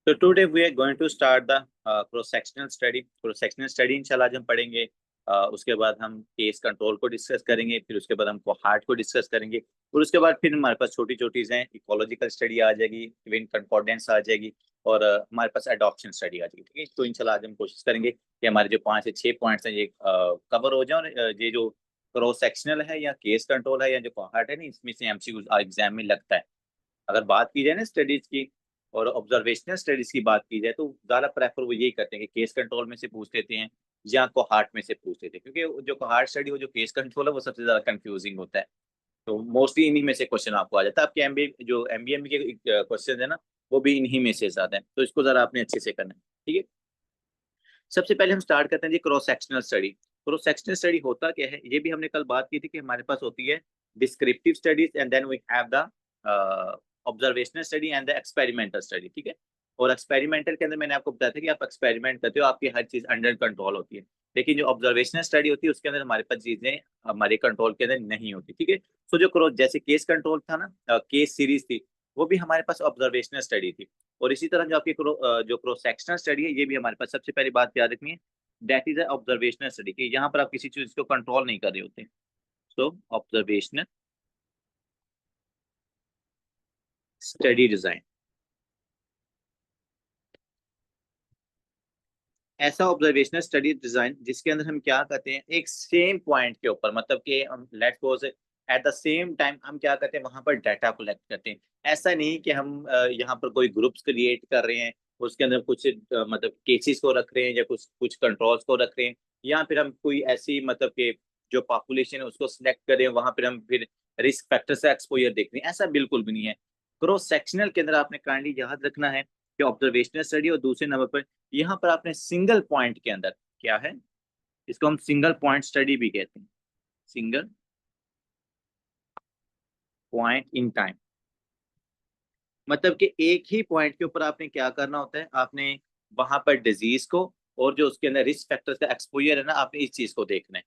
So today we are going to start the cross-sectional study. Cross-sectional study इंशाल्लाह आज हम पढ़ेंगे। उसके बाद हम केस कंट्रोल को डिस्कस करेंगे, फिर उसके बाद हम कोहार्ट को डिस्कस करेंगे, और उसके बाद फिर हमारे पास छोटी छोटी चीजें इकोलॉजिकल स्टडी आ जाएगी, इवेंट कंकॉर्डेंस आ जाएगी, और हमारे पास एडॉप्शन स्टडी आ जाएगी। ठीक है, तो इंशाल्लाह आज हम कोशिश करेंगे कि हमारे जो 5 से 6 पॉइंट्स हैं ये कवर हो जाए, और ये जो क्रॉस सेक्शनल है या केस कंट्रोल है या जो कोहार्ट है ना, इसमें से एमसीक्यू एग्जाम में लगता है। अगर बात की जाए ना स्टडीज की और ऑब्जर्वेशनल स्टडीज की बात की जाए, तो ज्यादा प्रेफर वो यही करते हैं कि केस कंट्रोल में से पूछ लेते हैं या कोहार्ट में से पूछ लेते हैं, क्योंकि जो कोहार्ट स्टडी हो, जो केस कंट्रोल है, वो सबसे ज्यादा कंफ्यूजिंग होता है। तो मोस्टली इन्हीं में से क्वेश्चन आपको आ जाता है। आपके एमबीए जो एमबीए के क्वेश्चन है ना, वो भी इन्हीं में से ज्यादा है, तो इसको जरा आपने अच्छे से करना है। ठीक है, सबसे पहले हम स्टार्ट करते हैं जी cross sectional study. Cross sectional study होता क्या है, ये भी हमने कल बात की थी कि हमारे पास होती है descriptive studies, and then we have the observational study and the experimental study. ठीक है, और एक्सपेरिमेंटल के अंदर मैंने आपको बताया था कि आप एक्सपेरिमेंट करते हो, आपकी हर चीज अंडर कंट्रोल होती है। लेकिन जो ऑब्जर्वेशनल स्टडी होती है, उसके अंदर हमारे पास चीजें हमारे कंट्रोल के अंदर नहीं होती। ठीक है, तो जो क्रॉस जैसे केस कंट्रोल था ना, केस सीरीज थी, वो भी हमारे पास ऑब्जर्वेशनल स्टडी थी। और इसी तरह जो आपकी जो क्रॉस सेक्शनल स्टडी है, ये भी हमारे पास सबसे पहली बात याद रखनी है, दैट इज ऑब्जर्वेशनल स्टडी, कि यहाँ पर आप किसी चीज को कंट्रोल नहीं कर रहे होते। सो ऑब्जर्वेशनल स्टडी डिजाइन, ऐसा ऑब्जर्वेशनल स्टडी डिजाइन जिसके अंदर हम क्या करते हैं, एक सेम पॉइंट के ऊपर, मतलब कि हम let's suppose eight the same time हम क्या करते हैं, वहां पर डाटा कलेक्ट करते हैं। ऐसा नहीं कि हम यहाँ पर कोई ग्रुप्स क्रिएट कर रहे हैं, उसके अंदर कुछ मतलब केसेस को रख रहे हैं या कुछ कुछ कंट्रोल्स को रख रहे हैं, या फिर हम कोई ऐसी मतलब कि जो पॉपुलेशन है उसको सिलेक्ट कर रहे हैं, वहां पर हम फिर रिस्क फैक्टर से एक्सपोजर देख रहे हैं। ऐसा बिल्कुल भी नहीं है। क्रॉस सेक्शनल के अंदर आपने काइंडली याद रखना है कि ऑब्जर्वेशनल स्टडी, और दूसरे नंबर पर यहाँ पर आपने सिंगल पॉइंट के अंदर क्या है, इसको हम सिंगल पॉइंट स्टडी भी कहते हैं, सिंगल पॉइंट इन टाइम। मतलब कि एक ही पॉइंट के ऊपर आपने क्या करना होता है, आपने वहां पर डिजीज को और जो उसके अंदर रिस्क फैक्टर्स का एक्सपोजर है ना, आपने इस चीज को देखना है।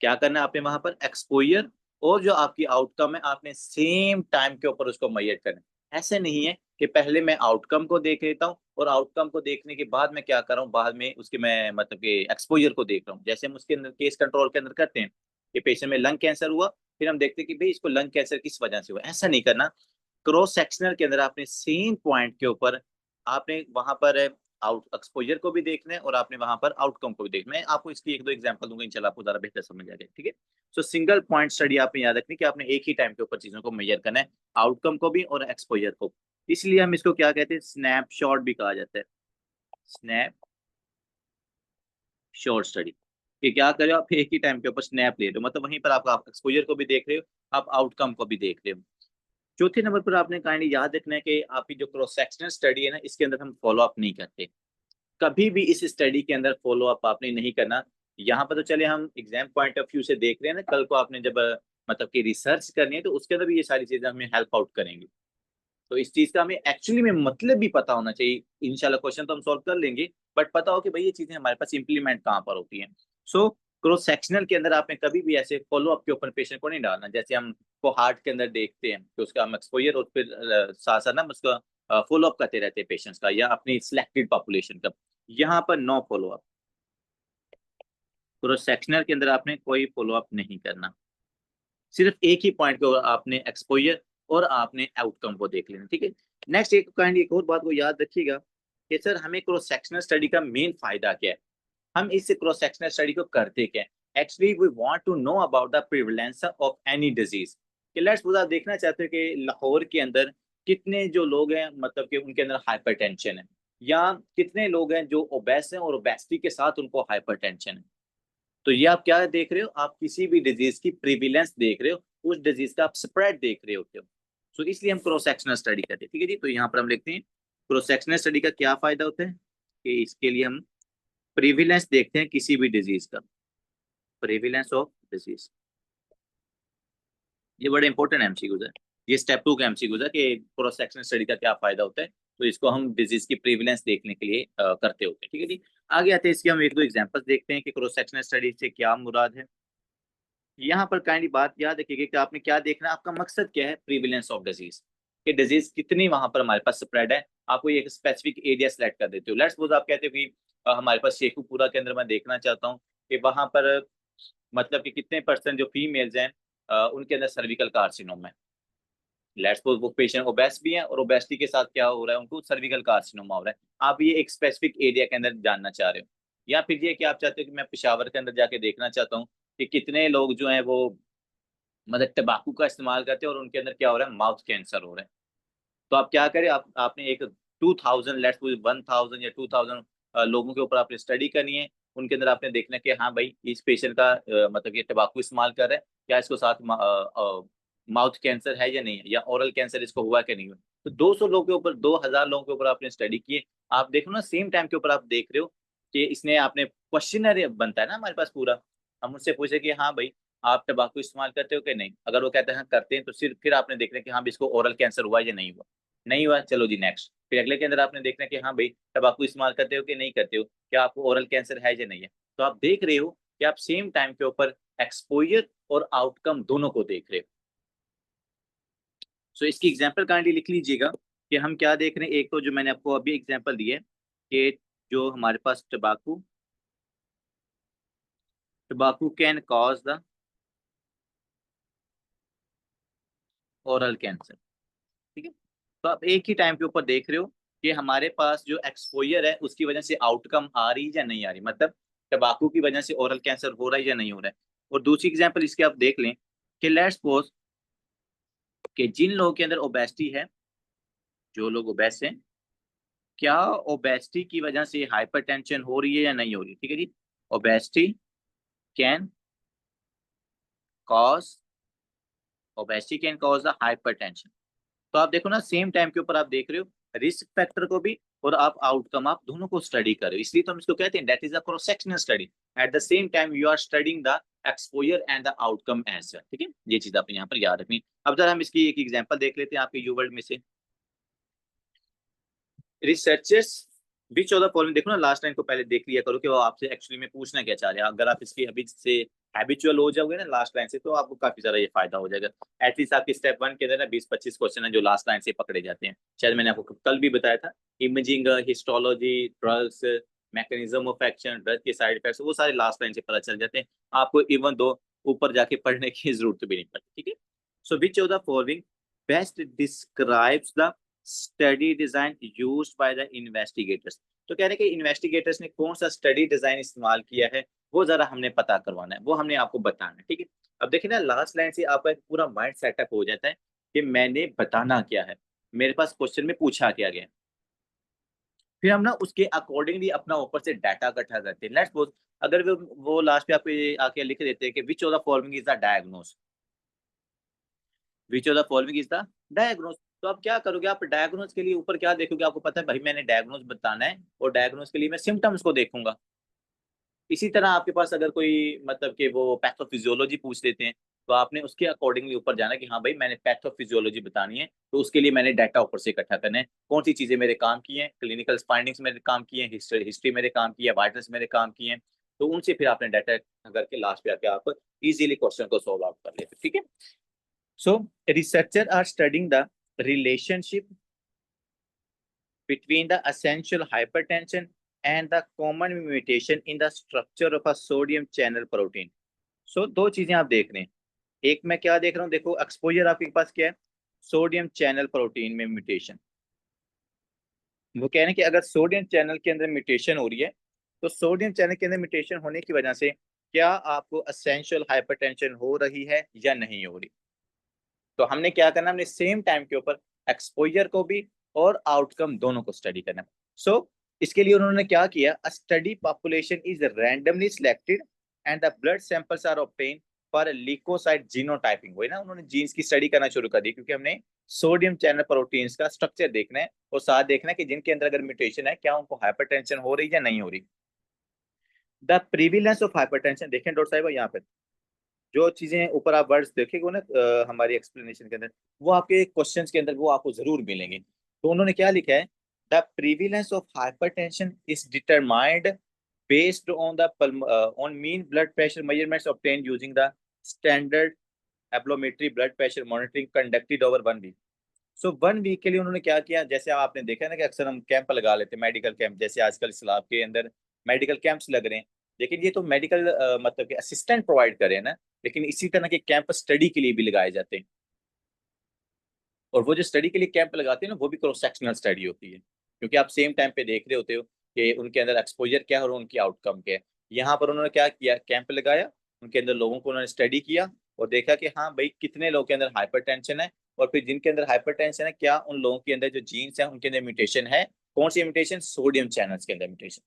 क्या करना है आपने वहां पर, एक्सपोजर और जो आपकी आउटकम है, आपने सेम टाइम के ऊपर उसको मेजर करना है। ऐसे नहीं है कि पहले मैं आउटकम को देख लेता हूँ और आउटकम को देखने के बाद मैं क्या कर रहा हूँ, बाद में उसके मैं मतलब कि एक्सपोजर को देख रहा हूँ। जैसे हम उसके अंदर केस कंट्रोल के अंदर करते हैं कि पेशेंट में लंग कैंसर हुआ, फिर हम देखते हैं कि भाई इसको लंग कैंसर किस वजह से हुआ। ऐसा नहीं करना। क्रॉस सेक्शनल के अंदर आपने सेम पॉइंट के ऊपर आपने वहां पर आउट एक्सपोजर को भी देखना है और आपने वहां पर आउटकम को भी देखना है। आपको इसकी एक दो एग्जांपल दूंगा, इंशाल्लाह आपको ज्यादा बेहतर समझ आ जाएगा। ठीक है, सो सिंगल पॉइंट स्टडी आपने याद रखनी कि आपने एक ही टाइम के ऊपर चीजों को मेजर करना है, आउटकम को भी और एक्सपोजर को। इसलिए हम इसको क्या कहते हैं, स्नैपशॉट भी कहा जाता है, स्नैप शॉर्ट स्टडी। कि क्या कर रहे हो आप, एक ही टाइम के ऊपर स्नैप ले रहे हो, मतलब वहीं पर आप एक्सपोजर को भी देख रहे हो, आप आउटकम को भी देख रहे हो। चौथे नंबर पर आपने काइंडली याद रखना है कि आपकी जो क्रॉस सेक्शनल स्टडी है ना, इसके अंदर हम फॉलो अप नहीं करते। कभी भी इस स्टडी के अंदर फॉलो अप आपने नहीं करना। यहाँ पर तो चले हम एग्जाम पॉइंट ऑफ व्यू से देख रहे हैं ना, कल को आपने जब मतलब कि रिसर्च करनी है, तो उसके अंदर भी ये सारी चीजें हमें हेल्प आउट करेंगी। तो इस चीज का हमें एक्चुअली में मतलब भी पता होना चाहिए। इंशाल्लाह क्वेश्चन तो हम सॉल्व कर लेंगे, बट पता हो कि भाई ये चीजें हमारे पास इंप्लीमेंट कहाँ पर होती हैं। सो क्रॉस सेक्शनल के अंदर आपने कभी भी ऐसे फॉलो अप के ऊपर पेशेंट को नहीं डालना। जैसे हम को हार्ट के अंदर देखते हैं कि उसका हम एक्सपोजर और फिर साथ साथ ना उसका फॉलो अप करते रहते हैं पेशेंट्स का या अपनी सिलेक्टेड पॉपुलेशन का। यहाँ पर no follow up. Cross sectional के अंदर आपने कोई फॉलो अप नहीं करना, सिर्फ एक ही पॉइंट को आपने एक्सपोजर और आपने आउटकम को देख लेना। ठीक है, नेक्स्ट एक काइंड एक और बात को याद रखिएगा कि सर हमें क्रॉस सेक्शनल स्टडी का मेन फायदा क्या है, हम इस क्रॉस सेक्शनल स्टडी को करते क्या है। Actually we want to know about the prevalence of any disease. कि लेट्स सपोज आप देखना चाहते हो कि लाहौर के अंदर कितने जो लोग हैं, मतलब कि उनके अंदर हाइपरटेंशन है, या कितने लोग हैं जो ओबेस हैं और ओबेसिटी के साथ उनको हाइपरटेंशन है। तो ये आप क्या देख रहे हो, आप किसी भी डिजीज की प्रिविलेंस देख रहे हो, उस डिजीज का आप स्प्रेड देख रहे होते हो। सो इसलिए हम क्रॉस सेक्शनल स्टडी करते हैं। ठीक है जी, तो यहाँ पर हम लिखते हैं क्रॉस सेक्शनल स्टडी का क्या फायदा होता है, कि इसके लिए हम प्रिविलेंस देखते हैं किसी भी डिजीज का, प्रिविलेंस ऑफ डिजीज। ये बड़े इंपॉर्टेंट एमसीक्यूज है, ये स्टेप 2 का एमसीक्यूज है कि क्रॉस सेक्शनल स्टडी का क्या फायदा होता है। तो इसको हम डिजीज की प्रिविलेंस देखने के लिए करते होते हैं। ठीक है जी, आगे आते हैं इसके हम एक दो एग्जांपल्स देखते हैं कि क्रॉस सेक्शनल स्टडी से क्या मुराद है। यहाँ पर काइंडली बात याद रखिएगा कि आपने क्या देखना है, आपका मकसद क्या है, प्रिविलेंस ऑफ डिजीज। कि डिजीज कितनी वहां पर हमारे पास स्प्रेड है, आपको एक स्पेसिफिक एरिया सेलेक्ट कर देते हो। लेट्स सपोज आप कहते हो कि हमारे पास शेखुपुरा के अंदर मैं देखना चाहता हूँ कि वहां पर मतलब कि कितने परसेंट जो फीमेल्स हैं उनके अंदर सर्विकल कार्सिनोमा है। लेट्स सपोज वो पेशेंट ओबेस भी हैं और ओबेसिटी के साथ क्या हो रहा है, उनको सर्विकल कार्सिनोमा हो रहा है। आप ये एक स्पेसिफिक एरिया के अंदर जानना चाह रहे हो, या फिर ये कि आप चाहते हो कि मैं पेशावर के अंदर जाके देखना चाहता हूँ कि कितने लोग जो हैं वो मतलब तंबाकू का इस्तेमाल करते हैं और उनके अंदर क्या हो रहा है, माउथ कैंसर हो रहा है। तो आप क्या करें, आप आपने एक 2000 लेट्स सपोज 1000 या 2000 लोगों के ऊपर आपने स्टडी करनी है। उनके अंदर आपने देखना है कि हाँ भाई इस पेशेंट का मतलब ये तंबाकू इस्तेमाल कर रहा है, क्या इसको साथ माउथ कैंसर है या नहीं है, या ओरल कैंसर इसको हुआ कि नहीं हुआ। तो 200 लोगों के ऊपर, 2000 लोगों के ऊपर आपने स्टडी किए। आप देखो ना सेम टाइम के ऊपर आप देख रहे हो कि इसने आपने क्वेश्चनर बनता है ना हमारे पास पूरा, हम उससे पूछे कि हाँ भाई आप तंबाकू इस्तेमाल करते हो कि नहीं, अगर वो कहते हैं हाँ करते हैं, तो सिर्फ फिर आपने देखना है कि हाँ भाई इसको ओरल कैंसर हुआ या नहीं हुआ। नहीं हुआ, चलो जी नेक्स्ट। फिर अगले के अंदर आपने देखना है कि हाँ भाई तंबाकू इस्तेमाल करते हो कि नहीं करते हो, क्या आपको ओरल कैंसर है या नहीं है। तो आप देख रहे हो कि आप सेम टाइम के ऊपर एक्सपोजर और आउटकम दोनों को देख रहे हो। सो इसकी एग्जांपल काइंडली लिख लीजिएगा कि हम क्या देख रहे हैं। एक तो जो मैंने आपको अभी एग्जांपल दी है कि जो हमारे पास tobacco tobacco can cause the oral cancer, ठीक है। तो आप एक ही टाइम के ऊपर देख रहे हो कि हमारे पास जो एक्सपोजर है उसकी वजह से आउटकम आ रही या नहीं आ रही, मतलब टबाकू की वजह से ओरल कैंसर हो रहा है या नहीं हो रहा है। और दूसरी एग्जांपल इसके आप देख लें कि लेट्स सपोज कि जिन लोगों के अंदर ओबेसिटी है, जो लोग ओबेस हैं, क्या ओबेसिटी की वजह से हाइपरटेंशन हो रही है या नहीं हो रही, ठीक है जी। Obesity can cause obesity can cause the hypertension. तो आप देखो ना सेम टाइम के ऊपर आप देख रहे हो रिस्क फैक्टर को भी और आप आउटकम, आप दोनों को स्टडी कर रहे हो। इसलिए तो हम इसको कहते हैं that is a cross sectional study. At the same time you are studying the exposure and the outcome as well, ठीक है। ये चीज आप यहाँ पर याद रखनी। अब जरा हम इसकी एक एग्जांपल देख लेते हैं आपके यू वर्ल्ड में से। Researchers which of the following, देखो ना लास्ट लाइन को पहले देख लिया करो कि वो आपसे एक्चुअली में पूछना क्या चाह रहे हैं। अगर आप इसकी अभी से हैबिचुअल हो जाओगे ना लास्ट लाइन से, तो आपको काफी ज्यादा ये फायदा हो जाएगा। एटलीस्ट आपकी स्टेप 1 के अंदर ना 20-25 क्वेश्चन है जो लास्ट लाइन से पकड़े जाते हैं। शायद मैंने आपको कल भी बताया था, imaging, histology, drugs, mechanism of action, drug के साइड इफेक्ट्स, वो सारे लास्ट लाइन से पता चल जाते हैं आपको, इवन दो ऊपर जाके पढ़ने की जरूरत भी नहीं पड़ती, ठीक है। So which of the following best describes the study design used by the investigators. तो कह रहे हैं कि इन्वेस्टिगेटर्स ने कौन सा स्टडी डिजाइन इस्तेमाल किया है, वो जरा हमने पता करवाना है, वो हमने आपको बताना है, ठीक है। अब देखिए ना लास्ट लाइन से आपका एक पूरा माइंड सेटअप हो जाता है कि मैंने बताना क्या है, मेरे पास क्वेश्चन में पूछा क्या गया है। फिर हम ना उसके अकॉर्डिंगली अपना ऊपर से डाटा इकट्ठा करते हैं। लेट्स सपोज अगर वो लास्ट पे आपको ये आके लिख देते हैं कि विच of the following is the diagnose, which of the following is the diagnose. तो आप क्या करोगे, आप डायग्नोस के लिए ऊपर क्या देखोगे, आपको पता है भाई मैंने डायग्नोस बताना है और डायग्नोस के लिए मैं सिम्टम्स को देखूंगा। इसी तरह आपके पास अगर कोई मतलब कि वो पैथोफिजियोलॉजी पूछ लेते हैं, तो आपने उसके अकॉर्डिंगली ऊपर जाना कि हाँ भाई मैंने पैथोफिजियोलॉजी बतानी है, तो उसके लिए मैंने डाटा ऊपर से इकट्ठा करना है। कौन सी चीजें मेरे काम की हैं, क्लिनिकल फाइंडिंग्स मेरे काम की हैं, हिस्ट्री मेरे काम की है, वाइटल्स मेरे काम की हैं। तो उनसे फिर आपने डाटा करके लास्ट पे आके आप इजीली क्वेश्चन को सॉल्व आउट कर लेते, ठीक है। So researcher are studying the relationship between the essential hypertension and the common mutation in the structure of a sodium channel protein. So दो चीजें आप देख रहे हैं, एक मैं क्या देख रहा हूँ, देखो एक्सपोजर आपके पास क्या है, सोडियम चैनल प्रोटीन में म्यूटेशन। वो कह रहे हैं कि अगर सोडियम चैनल के अंदर म्यूटेशन हो रही है, तो सोडियम चैनल के अंदर म्यूटेशन होने की वजह से क्या आपको एसेंशियल हाइपरटेंशन हो रही है या नहीं हो रही। तो हमने क्या करना, हमने सेम टाइम के ऊपर एक्सपोजर को भी और आउटकम दोनों को स्टडी करना। सो इसके लिए उन्होंने क्या किया, a study population is randomly selected and the blood samples are obtain for leucocyte genotyping. वही ना, उन्होंने जीन्स की स्टडी करना शुरू कर दी, क्योंकि हमने सोडियम चैनल प्रोटीन्स का स्ट्रक्चर देखना है और साथ देखना है कि जिनके अंदर अगर म्यूटेशन है क्या उनको हाइपरटेंशन हो रही है या नहीं हो रही। द प्रिविलेंस ऑफ हाइपरटेंशन, देखें डॉक्टर साहब यहाँ पे जो चीजें ऊपर आप वर्ड्स देखेंगे ना हमारी एक्सप्लेनेशन के अंदर, वो आपके क्वेश्चंस के अंदर वो आपको जरूर मिलेंगे। तो उन्होंने क्या लिखा है, the prevalence of hypertension is determined based on the on mean blood pressure measurements obtained using the standard ambulatory blood pressure monitoring conducted over 1 week. So 1 week के लिए उन्होंने क्या किया, जैसे आपने देखा ना कि अक्सर हम कैंप लगा लेते हैं, मेडिकल कैंप, जैसे आजकल इस्लाम के अंदर मेडिकल कैंप्स लग रहे हैं। लेकिन ये तो मेडिकल मतलब कि असिस्टेंट प्रोवाइड करे ना, लेकिन इसी तरह के कैंप स्टडी के लिए भी लगाए जाते हैं। और वो जो स्टडी के लिए कैंप लगाते हैं ना, वो भी क्रॉस सेक्शनल स्टडी होती है, क्योंकि आप सेम टाइम पे देख रहे होते हो कि उनके अंदर एक्सपोजर क्या है और उनकी आउटकम क्या है। यहाँ पर उन्होंने क्या किया, कैंप लगाया, उनके अंदर लोगों को उन्होंने स्टडी किया और देखा कि हाँ भाई कितने लोगों के अंदर हाइपरटेंशन है, और फिर जिनके अंदर हाइपरटेंशन है, क्या उन लोगों के अंदर जो जीन्स है उनके अंदर म्यूटेशन है, कौन सी म्यूटेशन, सोडियम चैनल्स के अंदर mutation.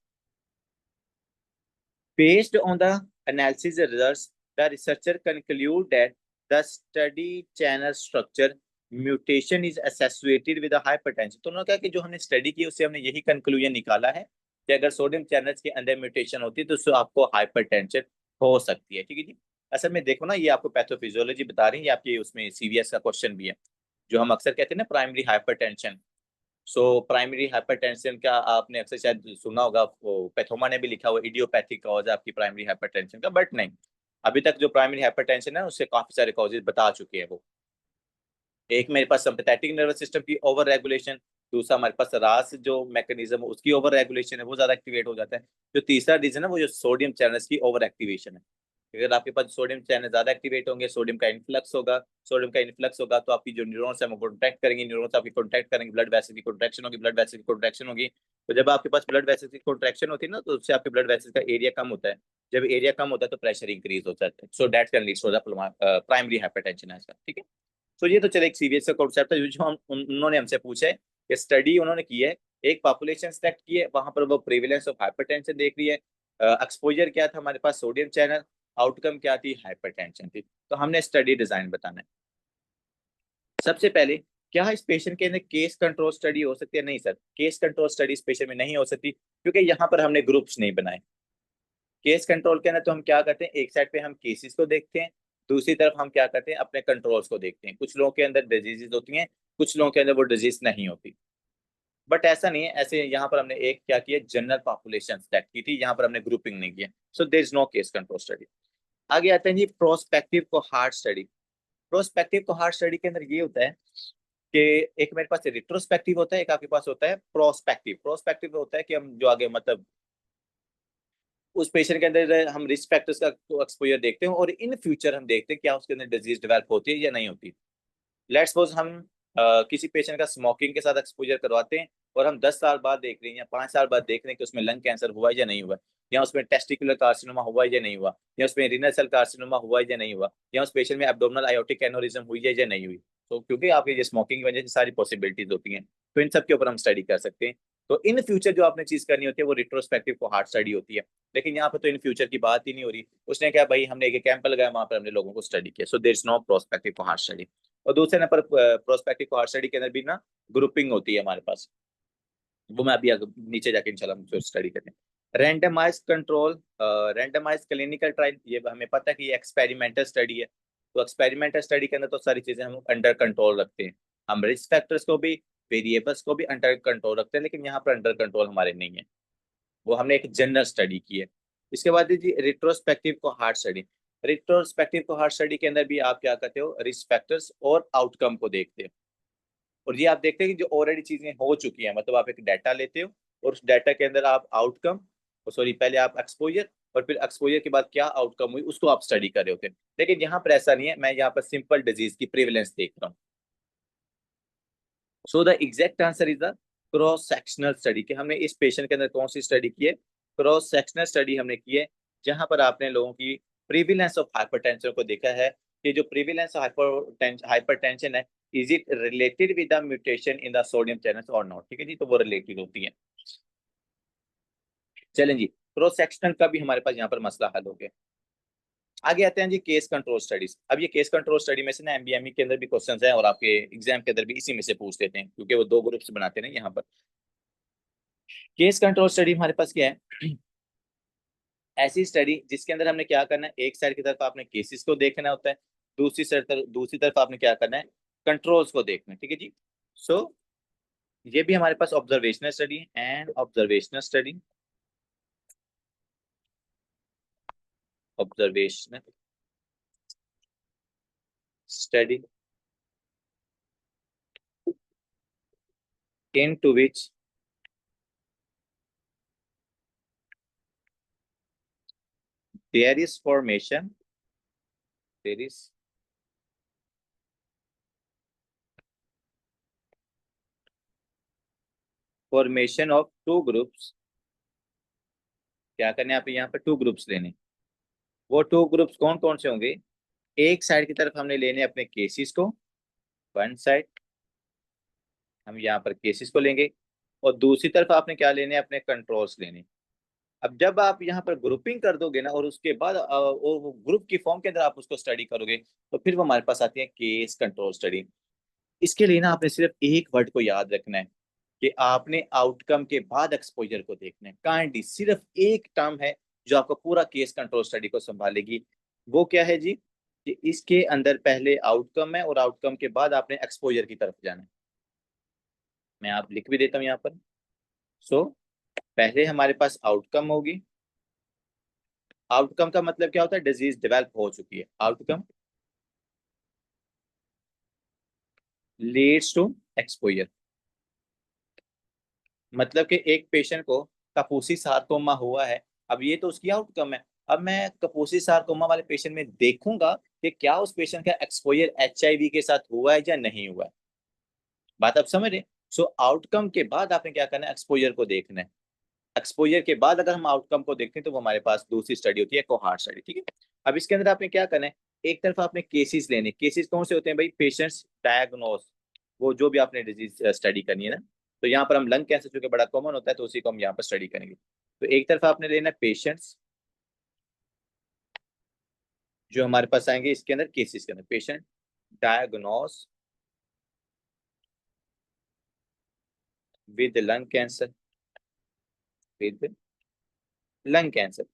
Based on the analysis results, the researcher conclude that the study channel structure mutation is associated with the hypertension। तो उन्होंने कहा कि जो हमने स्टडी की उससे हमने यही कंक्लूजन निकाला है कि अगर सोडियम चैनल्स के अंदर म्यूटेशन होती है तो उससे आपको हाइपरटेंशन हो सकती है। ठीक है जी। असल में देखो ना, ये आपको पैथोफिजियोलॉजी बता रही है, ये आपके उसमें सीवीएस का क्वेश्चन भी है, जो हम अक्सर कहते हैं ना primary hypertension. So primary hypertension का आपने अक्सर शायद सुना होगा, वो पैथोमा ने भी लिखा हुआ इडियोपैथिक कॉज है आपकी प्राइमरी हाइपरटेंशन का, बट नहीं, अभी तक जो प्राइमरी हाइपरटेंशन है उससे काफी सारे कॉजेज बता चुके हैं वो। एक मेरे पास सिंपैथेटिक नर्वस सिस्टम की ओवर रेगुलेशन, दूसरा हमारे पास रास जो मैकेनिज्म है उसकी ओवर रेगुलेशन है, वो ज्यादा एक्टिवेट हो जाता है। जो तीसरा रीजन है वो जो सोडियम चैनल्स की ओवर एक्टिवेशन है। अगर आपके पास सोडियम चैनल ज्यादा एक्टिवेट होंगे, सोडियम का इन्फ्लक्स होगा, सोडियम का इन्फ्लक्स होगा तो आपकी जो न्यूरॉन्स है वो कॉन्ट्रैक्ट करेंगे, न्यूरॉन्स आपकी कॉन्ट्रैक्ट करेंगे, ब्लड वेसल की कॉन्ट्रैक्शन होगी, ब्लड वेसल की कॉन्ट्रैक्शन होगी। तो जब आपके पास ब्लड वेसल की कॉन्ट्रैक्शन होती है ना, तो उससे आपके ब्लड वेसल का एरिया कम होता है। जब एरिया कम होता है तो प्रेशर इंक्रीज हो जाता है। So that can lead to the primary hypertension है इसका। ठीक है। तो ये तो चलो एक सीरियस का कॉन्सेप्ट है जो हम उन्होंने हमसे पूछा है कि स्टडी उन्होंने की है, एक पॉपुलेशन सेलेक्ट की है, वहां पर वो प्रेवलेंस ऑफ हाइपरटेंशन देख रही है, एक्सपोजर क्या था हमारे पास, सोडियम चैनल, आउटकम क्या थी, हाइपरटेंशन थी। तो हमने स्टडी डिजाइन बताना है। सबसे पहले, क्या इस पेशेंट के अंदर केस कंट्रोल स्टडी हो सकती है? नहीं सर, केस कंट्रोल स्टडी इस पेशेंट में नहीं हो सकती, क्योंकि यहाँ पर हमने ग्रुप्स नहीं बनाए। केस कंट्रोल के अंदर तो हम क्या करते हैं, एक साइड पे हम केसेस को देखते हैं, दूसरी तरफ हम क्या करते हैं, अपने कंट्रोल्स को देखते हैं। कुछ लोगों के अंदर डिजीजेज होती हैं, कुछ लोगों के अंदर वो डिजीज नहीं होती। बट ऐसा नहीं है, ऐसे यहाँ पर हमने एक क्या किया, जनरल पॉपुलेशन सेलेक्ट की थी, यहाँ पर हमने ग्रुपिंग नहीं किया। So there is no case control study. आगे आते हैं जी prospective cohort study. Prospective cohort study के अंदर ये होता है कि एक मेरे पास रिट्रोस्पेक्टिव होता है, एक आपके पास होता है प्रोस्पेक्टिव। प्रोस्पेक्टिव होता है कि हम जो आगे मतलब उस पेशेंट के अंदर हम रिस्क फैक्टर्स का एक्सपोजर देखते हैं और इन फ्यूचर हम देखते हैं क्या उसके अंदर डिजीज डेवलप होती है या नहीं होती। लेट्स सपोज हम किसी पेशेंट का स्मोकिंग के साथ एक्सपोजर करवाते हैं और हम 10 साल बाद देख रहे हैं या 5 साल बाद देख रहे हैं कि उसमें लंग कैंसर हुआ है या नहीं हुआ, या उसमें टेस्टिकुलर कार्सिनोमा हुआ है या नहीं हुआ, या उसमें रीनल सेल कार्सिनोमा हुआ है या नहीं हुआ, या उस पेशेंट में एब्डोमिनल आयोटिक एनोरिज्म हुई है या नहीं हुई। तो क्योंकि आपके ये स्मोकिंग की वजह से सारी पॉसिबिलिटीज होती हैं, तो इन सब के ऊपर हम स्टडी कर सकते हैं। तो इन फ्यूचर जो आपने चीज करनी होती है वो रिट्रोस्पेक्टिव को हार्ट स्टडी होती है। लेकिन यहाँ पर तो इन फ्यूचर की बात ही नहीं हो रही। उसने क्या भाई, हमने एक कैंप लगाया, वहां पर हमने लोगों को स्टडी किया। So there is no prospective cohort study. और दूसरे नंबर प्रोस्पेक्टिव कोहॉर्ट स्टडी के अंदर भी ना ग्रुपिंग होती है हमारे पास, वो मैं अभी नीचे जाके इंशाल्लाह स्टडी करते हैं। Randomise control, randomise clinical trial, ये हमें पता है कि ये एक्सपेरिमेंटल स्टडी है। तो एक्सपेरिमेंटल स्टडी के अंदर तो सारी चीजें हम अंडर कंट्रोल रखते हैं, हम रिस्क फैक्टर्स को भी, वेरिएबल्स को भी अंडर कंट्रोल रखते हैं, लेकिन यहाँ पर अंडर कंट्रोल हमारे नहीं है, वो हमने एक जनरल स्टडी की है। इसके बाद जी रिट्रोस्पेक्टिव को हार्ट स्टडी। रिट्रोस्पेक्टिव को हार्ट स्टडी के अंदर भी आप क्या करते हो, रिस्क फैक्टर्स और आउटकम को देखते हो। और ये आप देखते हैं कि जो ऑलरेडी चीजें हो चुकी हैं, मतलब आप एक डाटा लेते हो और उस डाटा के अंदर आप आउटकम, सॉरी पहले आप एक्सपोजर और फिर एक्सपोजर के बाद क्या आउटकम हुई उसको आप स्टडी कर रहे होते हैं। लेकिन यहाँ पर ऐसा नहीं है, मैं यहाँ पर सिंपल डिजीज की प्रिवेलेंस देख रहा हूँ। So the exact answer is the cross sectional study. कि हमने इस पेशेंट के अंदर कौन सी स्टडी की है, क्रॉस सेक्शनल स्टडी हमने की है, जहां पर आपने लोगों की प्रिविलेंस ऑफ हाइपरटेंशन को देखा है कि जो प्रिविलेंस हाइपरटेंशन है, is it related with the mutation in the sodium channels और नॉट। ठीक है जी, तो वो रिलेटेड होती है। चलें जी, क्रॉस सेक्शनल का भी हमारे पास यहाँ पर मसला हल हो गया। आगे आते हैं जी केस कंट्रोल स्टडीज। अब ये केस कंट्रोल स्टडी में से ना एमबीएमई के अंदर भी क्वेश्चंस हैं और आपके एग्जाम के अंदर भी इसी में से पूछ लेते हैं, क्योंकि वो दो ग्रुप्स बनाते हैं ना यहाँ पर। केस कंट्रोल स्टडी हमारे पास क्या है, ऐसी स्टडी जिसके अंदर हमने क्या करना है, एक साइड की तरफ आपने केसेस को देखना होता है, दूसरी तरफ आपने क्या करना है, कंट्रोल्स को देखना है। ठीक है जी। सो ये भी हमारे पास ऑब्जर्वेशनल स्टडी है, and observational study, observational study into which there is formation of two groups. क्या करने आप यहाँ पर टू ग्रुप्स लेने, वो टू ग्रुप्स कौन कौन से होंगे? एक साइड की तरफ हमने लेने अपने केसेस को, वन साइड हम यहाँ पर केसेस को लेंगे, और दूसरी तरफ आपने क्या लेने, अपने कंट्रोल्स लेने। अब जब आप यहाँ पर ग्रुपिंग कर दोगे ना, और उसके बाद वो ग्रुप की फॉर्म के अंदर आप उसको स्टडी करोगे, तो फिर वो हमारे पास आती है केस कंट्रोल स्टडी। इसके लिए ना आपने सिर्फ एक वर्ड को याद रखना है कि आपने आउटकम के बाद एक्सपोजर को देखना है। काइंडली सिर्फ एक टर्म है जो आपको पूरा केस कंट्रोल स्टडी को संभालेगी। वो क्या है जी? कि इसके अंदर पहले आउटकम है और आउटकम के बाद आपने एक्सपोजर की तरफ जाना है। मैं आप लिख भी देता हूँ यहाँ पर। सो पहले हमारे पास आउटकम होगी। आउटकम का मतलब क्या होता है? डिजीज डेवलप हो चुकी है। आउटकम लीड्स टू एक्सपोजर, मतलब कि एक पेशेंट को कपूसी सारकोमा हुआ है, अब ये तो उसकी आउटकम है। अब मैं कपूसी सारकोमा वाले पेशेंट में देखूंगा कि क्या उस पेशेंट का एक्सपोजर एचआईवी के साथ हुआ है या नहीं हुआ है। बात आप समझ रहे? सो आउटकम के बाद आपने क्या करना है? एक्सपोजर को देखना है। एक्सपोजर के बाद अगर हम आउटकम को देखते हैं तो वो हमारे पास दूसरी स्टडी होती है, कोहार्ट स्टडी। ठीक है, अब इसके अंदर आपने क्या करना है? एक तरफ आपने केसेस लेने। केसेस कौन से होते हैं भाई? पेशेंट्स डायग्नोस, वो जो भी आपने डिजीज स्टडी करनी है ना। तो यहाँ पर हम लंग कैंसर चूंकि बड़ा कॉमन होता है तो उसी को हम यहाँ पर स्टडी करेंगे। तो एक तरफ आपने लेना पेशेंट्स जो हमारे पास आएंगे इसके अंदर, केसेस के अंदर patient diagnose with lung cancer, with lung cancer.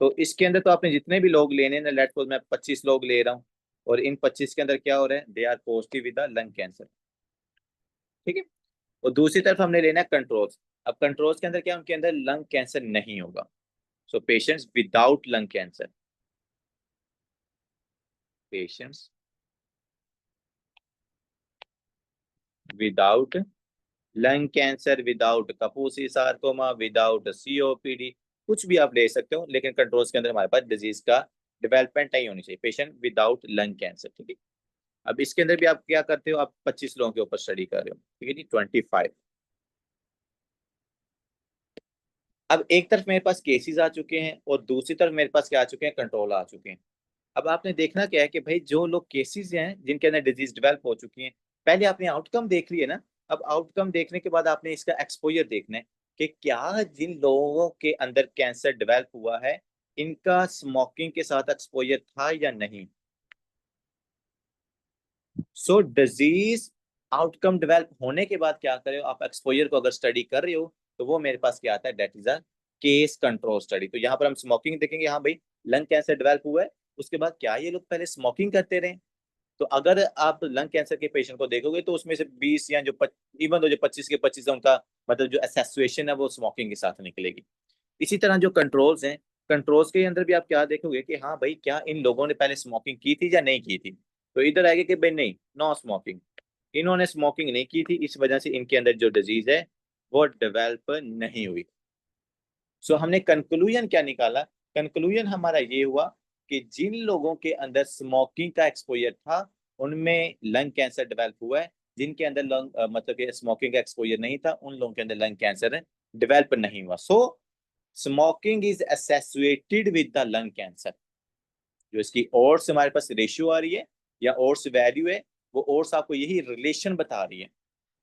तो इसके अंदर तो आपने जितने भी लोग लेने ना, लेट सपोज मैं 25 लोग ले रहा हूँ, और इन 25 के अंदर क्या हो रहा है? They are positive with lung cancer. ठीक है, और दूसरी तरफ हमने लेना है कंट्रोल्स। अब कंट्रोल्स के अंदर क्या, उनके अंदर लंग कैंसर नहीं होगा। So patients without lung cancer, patients without lung cancer, without Kaposi sarcoma, without COPD, कुछ भी आप ले सकते हो, लेकिन कंट्रोल्स के अंदर हमारे पास डिजीज का डेवलपमेंट नहीं होनी चाहिए। Patient without lung cancer. ठीक है, अब इसके अंदर भी आप क्या करते हो? आप 25 लोगों के ऊपर स्टडी कर रहे हो। ठीक है जी, 25। अब एक तरफ मेरे पास केसेस आ चुके हैं और दूसरी तरफ मेरे पास क्या आ चुके हैं? कंट्रोल आ चुके हैं। अब आपने देखना क्या है कि भाई जो लोग केसेस हैं जिनके अंदर डिजीज डेवलप हो चुकी है, पहले आपने आउटकम देख लिया ना। अब आउटकम देखने के बाद आपने इसका एक्सपोजर देखना है कि क्या जिन लोगों के अंदर कैंसर डेवलप हुआ है इनका स्मोकिंग के साथ एक्सपोजर था या नहीं। सो डिजीज आउटकम डेवलप होने के बाद क्या करे हो आप? एक्सपोजर को अगर स्टडी कर रहे हो तो वो मेरे पास क्या आता है? That is a case control study. तो यहाँ पर हम स्मोकिंग देखेंगे, हाँ भाई लंग कैंसर डेवलप हुआ है, उसके बाद क्या ये लोग पहले स्मोकिंग करते रहे? तो अगर आप लंग कैंसर के पेशेंट को देखोगे तो उसमें से 20 या जो इवन जो 25 के 25 है उनका मतलब जो एसोसिएशन है वो स्मोकिंग के साथ निकलेगी। इसी तरह जो कंट्रोल्स हैं, कंट्रोल्स के अंदर भी आप क्या देखोगे कि हाँ भाई क्या इन लोगों ने पहले स्मोकिंग की थी या नहीं की थी। तो इधर आएगा कि भाई नहीं, नो स्मोकिंग, इन्होंने स्मोकिंग नहीं की थी, इस वजह से इनके अंदर जो डिजीज है वो डेवलप नहीं हुई। सो हमने कंक्लूजन क्या निकाला? कंक्लूजन हमारा ये हुआ कि जिन लोगों के अंदर स्मोकिंग का एक्सपोजर था उनमें लंग कैंसर डेवलप हुआ है। जिनके अंदर लंग मतलब कि स्मोकिंग का एक्सपोजर नहीं था उन लोगों के अंदर लंग कैंसर डेवलप नहीं हुआ। So smoking is associated with the lung cancer. जो इसकी ओड्स हमारे पास रेशियो आ रही है या ओड्स वैल्यू है, वो ओड्स आपको यही रिलेशन बता रही है।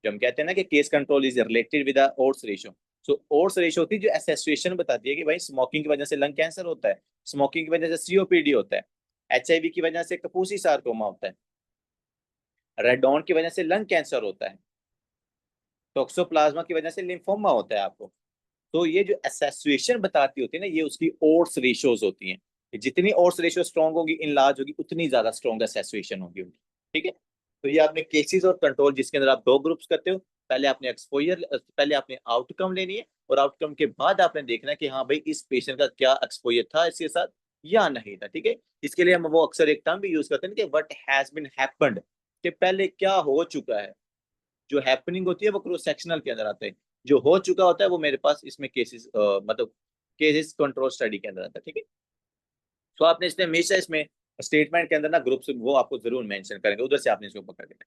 जो हम कहते हैं ना कि case control is related with odds ratio. So odds ratio होती है जो एसोसिएशन बताती है कि भाई स्मोकिंग की वजह से लंग कैंसर होता है, स्मोकिंग की वजह से सीओपीडी होता है, एचआईवी की वजह से कपूसी सार्कोमा होता है, रेडॉन की वजह से लंग कैंसर होता है, टोक्सोप्लाज्मा की वजह से लिम्फोमा होता है आपको। तो ये जो एसोसिएशन बताती होती है ना, ये उसकी ओड्स रेशियोज होती हैं। कि जितनी ओड्स रेशियो स्ट्रॉन्ग होगी, इनलार्ज होगी, उतनी ज्यादा स्ट्रॉन्ग एसोसिएशन होगी उनकी। ठीक है, तो ये आपने केसेस और कंट्रोल जिसके अंदर आप दो ग्रुप्स करते हो। पहले आपने एक्सपोजर, पहले आपने आउटकम लेनी है, और आउटकम के बाद आपने देखना है कि हाँ भाई इस पेशेंट का क्या एक्सपोजर था इसके साथ या नहीं था। ठीक है, इसके लिए हम वो अक्सर एक टर्म भी यूज करते हैं कि व्हाट हैज बीन हैपेंड, कि पहले क्या हो चुका है। जो हैपनिंग होती है वो क्रॉस सेक्शनल के अंदर आता है, जो हो चुका होता है वो मेरे पास इसमें केसेस मतलब केसेस कंट्रोल स्टडी के अंदर आता है। ठीक है, तो आपने इसमें हमेशा इसमें स्टेटमेंट के अंदर ना ग्रुप्स वो आपको जरूर मेंशन करेंगे, उधर से आपने इसको पकड़ लेना।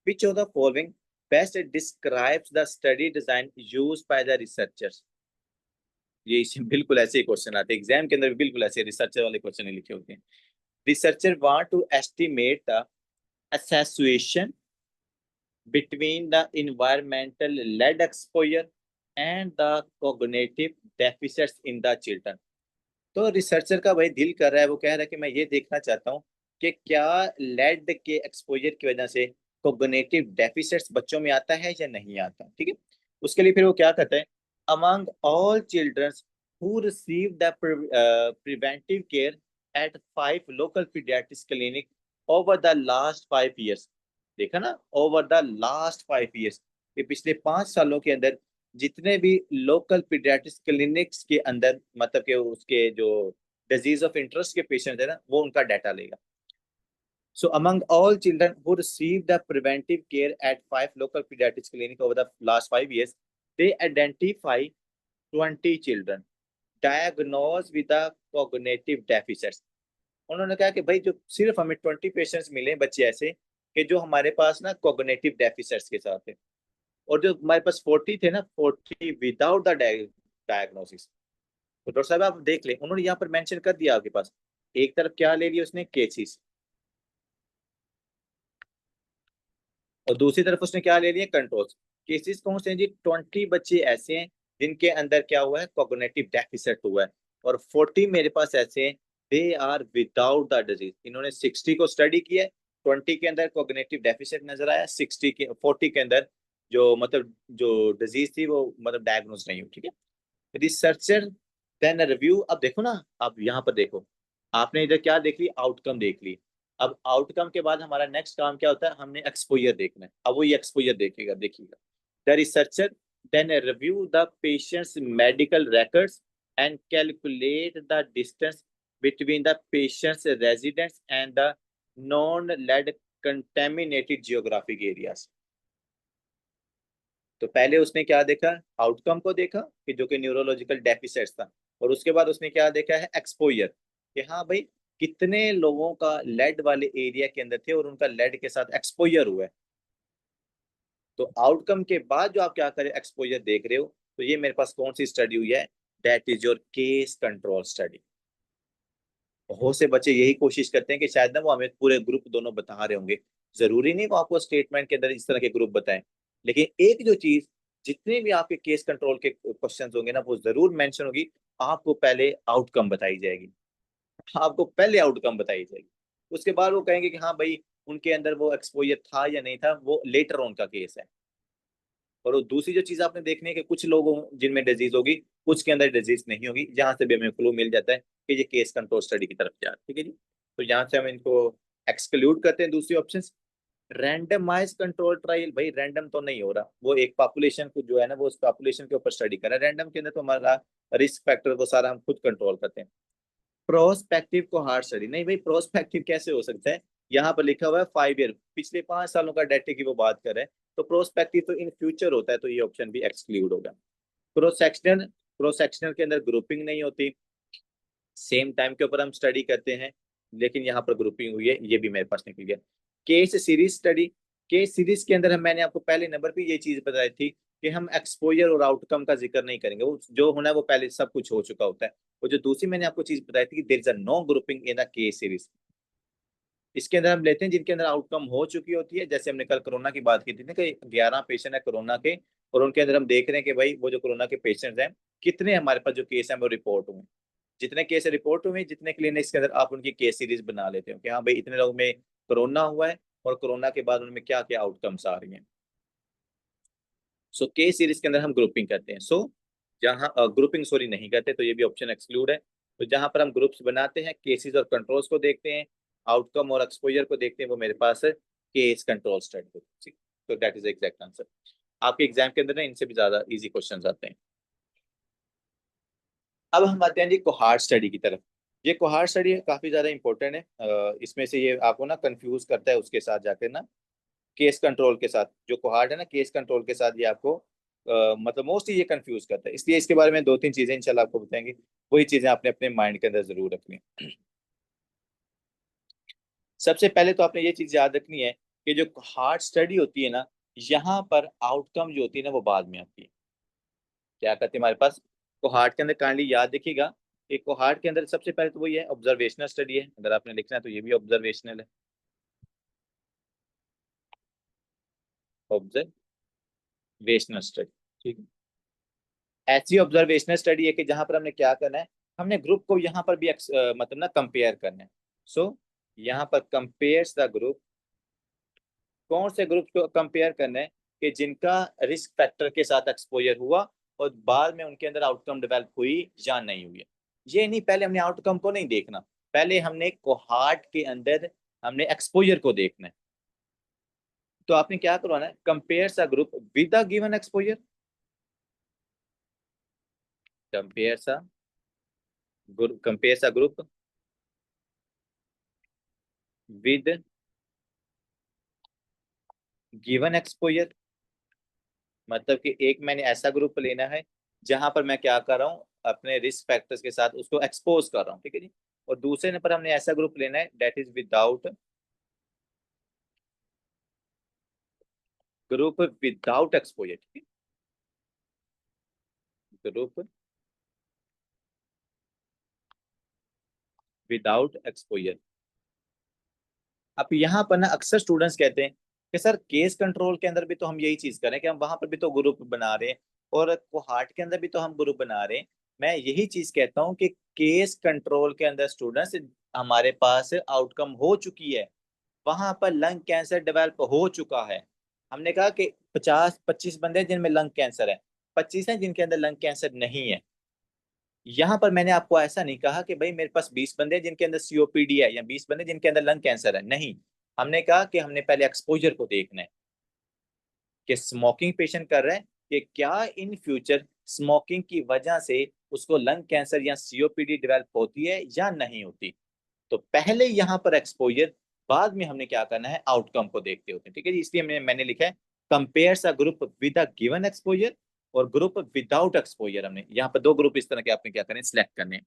विच of the following best describes the study design used by the researchers. ये इसी बिल्कुल ऐसे ही क्वेश्चन आते हैं एग्जाम के अंदर भी, बिल्कुल ऐसे रिसर्चर वाले क्वेश्चन लिखे होते हैं। Researcher want to estimate the association between the environmental lead exposure and the cognitive deficits in the children। तो रिसर्चर का भाई दिल कर रहा है, वो कह रहा है कि मैं ये देखना चाहता हूँ कि क्या लेड के एक्सपोजर की वजह से कोग्निटिव डेफिसिट्स बच्चों में आता है या नहीं आता। ठीक है, उसके लिए फिर वो क्या कहते हैं, among all children who receive the preventive care at 5 local paediatrics clinic over the last 5 years। देखा ना, ओवर द लास्ट 5 years, कि पिछले 5 सालों के अंदर जितने भी लोकल पीडियाट्रिक्स क्लिनिक्स के अंदर मतलब कि उसके जो डिजीज ऑफ इंटरेस्ट के पेशेंट है ना, वो उनका डाटा लेगा। सो among all children who receive the preventive care at 5 local paediatrics clinic over the last 5 years, they identify 20 children diagnose with the cognitive deficits. उन्होंने कहा कि भाई जो सिर्फ हमें 20 पेशेंट्स मिले बच्चे ऐसे कि जो हमारे पास ना कॉग्निटिव डेफिसिट्स के साथ है, और जो हमारे पास 40 थे ना, 40 विदाउट द डायग्नोसिस। तो डॉक्टर साहब आप देख ले, उन्होंने यहाँ पर मेंशन कर दिया आपके पास, एक तरफ क्या ले लिया उसने, केसेस, और दूसरी तरफ उसने क्या ले लिया, कंट्रोल्स। केसेस कौन से हैं जी, 20 बच्चे ऐसे हैं जिनके अंदर क्या हुआ है, कॉग्निटिव डेफिसिट हुआ है, और 40 मेरे पास ऐसे हैं they are without the disease. इन्होंने 60 को स्टडी किया है, 20 के अंदर कॉग्निटिव डेफिसिट नजर आया, 40 के अंदर जो मतलब जो डिजीज थी वो मतलब डायग्नोज नहीं हुई। ठीक है, रिसर्चर देन रिव्यू। अब देखो ना, अब यहाँ पर देखो, आपने इधर क्या देख ली, आउटकम देख ली। अब आउटकम के बाद हमारा नेक्स्ट काम क्या होता है, हमने एक्सपोजर देखना है। अब वो ये एक्सपोजर देखेगा, देखिएगा, the researcher then review the patients medical records and calculate the distance between the patient's residence and the non-lead contaminated geographic areas। तो पहले उसने क्या देखा, आउटकम को देखा कि जो कि न्यूरोलॉजिकल डेफिसिट्स था, और उसके बाद उसने क्या देखा है, एक्सपोजर, कि हाँ भाई कितने लोगों का लेड वाले एरिया के अंदर थे और उनका लेड के साथ एक्सपोजर हुआ है। तो आउटकम के बाद जो आप क्या करें, एक्सपोजर देख रहे हो, तो ये मेरे पास कौन सी स्टडी हुई है, that is your case control study. बहुत से बच्चे यही कोशिश करते हैं कि शायद ना वो हमें पूरे ग्रुप दोनों बता रहे होंगे, जरूरी नहीं वो आपको स्टेटमेंट के अंदर इस तरह के ग्रुप बताएं, लेकिन एक जो चीज, जितने भी आपके केस कंट्रोल के क्वेश्चंस होंगे ना, वो जरूर मेंशन होगी, आपको पहले आउटकम बताई जाएगी, आपको पहले आउटकम बताई जाएगी, उसके बाद वो कहेंगे कि हाँ भाई उनके अंदर वो एक्सपोजर था या नहीं था, वो लेटर ऑन का केस है। और वो दूसरी जो चीज आपने देखने के, कुछ लोगों जिनमें डिजीज होगी, कुछ के अंदर डिजीज नहीं होगी, जहां से भी हमें क्लू मिल जाता है कि ये केस कंट्रोल स्टडी की तरफ जा रहा है। ठीक है जी, तो यहाँ से हम इनको एक्सक्लूड करते हैं दूसरी ऑप्शन। रैंडमाइज कंट्रोल ट्रायल, भाई रैंडम तो नहीं हो रहा, वो एक पॉपुलेशन को जो है ना, वो उस पॉपुलेशन के ऊपर स्टडी कर रहा है, रैंडम के अंदर तो हमारा रिस्क फैक्टर वो सारा हम खुद कंट्रोल करते हैं। प्रोस्पेक्टिव को हार्ड स्टडी, नहीं भाई प्रोस्पेक्टिव कैसे हो सकता है, यहाँ पर लिखा हुआ है 5 year, पिछले 5 सालों का डाटा की वो बात कर रहे हैं, तो प्रोस्पेक्टिव तो इन फ्यूचर होता है, तो ये ऑप्शन भी एक्सक्लूड होगा। क्रॉस सेक्शनल, क्रॉस सेक्शनल के अंदर ग्रुपिंग नहीं होती, सेम टाइम के ऊपर हम स्टडी करते हैं, लेकिन यहाँ पर ग्रुपिंग हुई है, ये भी मेरे पास निकल गया। Case series study, case series के अंदर हम, मैंने आपको पहले नंबर पे ये चीज बताई थी कि हम एक्सपोजर और आउटकम का जिक्र नहीं करेंगे, वो जो होना है वो पहले सब कुछ हो चुका होता है। वो जो दूसरी मैंने आपको चीज बताई थी कि there is a no grouping in the case series, इसके अंदर हम लेते हैं जिनके अंदर आउटकम हो चुकी होती है, जैसे हमने कल कोरोना की बात की थी ना कि 11 पेशेंट है कोरोना के, और उनके अंदर हम देख रहे हैं कि भाई वो जो कोरोना के पेशेंट्स हैं, कितने हमारे पास जो केस हैं वो रिपोर्ट हुए, जितने केस रिपोर्ट हुए, जितने क्लिनिक्स के अंदर आप उनकी केस सीरीज बना लेते हो कि हाँ भाई इतने लोगों में कोरोना हुआ है, और कोरोना के बाद उनमें क्या क्या आउटकम्स आ रही हैं। सो केस सीरीज के अंदर हम ग्रुपिंग करते हैं। सो जहाँ ग्रुपिंग सॉरी नहीं करते, तो ये भी ऑप्शन एक्सक्लूड है। तो जहां पर हम ग्रुप्स बनाते हैं, केसेस और कंट्रोल्स को देखते हैं, आउटकम और एक्सपोजर को देखते हैं, वो मेरे पास है केस कंट्रोल स्टडी। तो दैट इज एग्जैक्ट आंसर। आपके एग्जाम के अंदर ना इनसे भी ज्यादा इजी क्वेश्चन आते हैं। अब हम आते हैं जी कोहार्ट स्टडी की तरफ। ये कोहार्ट स्टडी काफी ज्यादा इंपॉर्टेंट है, इसमें से ये आपको ना कंफ्यूज करता है उसके साथ जाकर ना, केस कंट्रोल के साथ, जो कोहार्ट है ना केस कंट्रोल के साथ, ये आपको मतलब मोस्टली ये कंफ्यूज करता है, इसलिए इसके बारे में 2-3 चीजें इंशाल्लाह आपको बताएंगे, वही चीजें आपने अपने माइंड के अंदर जरूर रखनी है। सबसे पहले तो आपने ये चीज याद रखनी है कि जो हार्ट स्टडी होती है ना, यहाँ पर आउटकम जो होती है ना वो बाद में आती है। क्या करते हैं हमारे पास कोहार्ट के अंदर, काइंडली याद रखिएगा, एक कोहार्ट के अंदर सबसे पहले तो वही है ऑब्जर्वेशनल स्टडी है, अगर आपने लिखना है तो ये भी ऑब्जर्वेशनल है, ऑब्जर्वेशनल स्टडी, ठीक है। ऐसी ऑब्जर्वेशनल स्टडी है कि जहां पर हमने क्या करना है, हमने ग्रुप को यहाँ पर भी मतलब ना कंपेयर करना है। सो यहाँ पर कंपेयर्स द ग्रुप, कौन से ग्रुप को कंपेयर करना है कि जिनका रिस्क फैक्टर के साथ एक्सपोजर हुआ और बाद में उनके अंदर आउटकम डेवलप हुई या नहीं हुई है। ये नहीं, पहले हमने आउटकम को नहीं देखना, पहले हमने कोहार्ट के अंदर हमने एक्सपोजर को देखना है। तो आपने क्या करवाना है, compares a group with a given exposure, compares a compares a group with given exposure, मतलब कि एक मैंने ऐसा ग्रुप लेना है जहां पर मैं क्या कर रहा हूँ, अपने रिस्क फैक्टर्स के साथ उसको एक्सपोज कर रहा हूँ, ठीक है जी। और दूसरे नंबर हमने ऐसा ग्रुप लेना है डेट इज विदाउट एक्सपोजर, ठीक है, ग्रुप विदाउट एक्सपोजर। अब यहाँ पर ना अक्सर स्टूडेंट्स कहते हैं कि सर केस कंट्रोल के अंदर भी तो हम यही चीज करें कि हम वहां पर भी तो ग्रुप बना रहे हैं और कोहार्ट के अंदर भी तो हम ग्रुप बना रहे हैं। मैं यही चीज कहता हूँ कि केस कंट्रोल के अंदर स्टूडेंट्स हमारे पास आउटकम हो चुकी है, वहां पर लंग कैंसर डेवलप हो चुका है। हमने कहा कि 50-25 बंदे हैं जिनमें लंग कैंसर है, 25 हैं जिनके अंदर लंग कैंसर नहीं है। यहाँ पर मैंने आपको ऐसा नहीं कहा कि भाई मेरे पास 20 बंदे हैं जिनके अंदर सीओपीडी है या 20 बंदे जिनके अंदर लंग कैंसर है, नहीं। हमने कहा कि हमने पहले एक्सपोजर को देखना है कि स्मोकिंग पेशेंट कर रहा है कि क्या इन फ्यूचर स्मोकिंग की वजह से उसको लंग कैंसर या सीओपीडी डेवलप होती है या नहीं होती। तो पहले यहाँ पर एक्सपोजर, बाद में हमने क्या करना है, आउटकम को देखते होते हैं, ठीक है जी। इसलिए मैंने लिखा है compares a group with a given exposure और ग्रुप विदाउट एक्सपोजर। हमने यहाँ पर दो ग्रुप इस तरह के आपने क्या करने, सिलेक्ट करने हैं।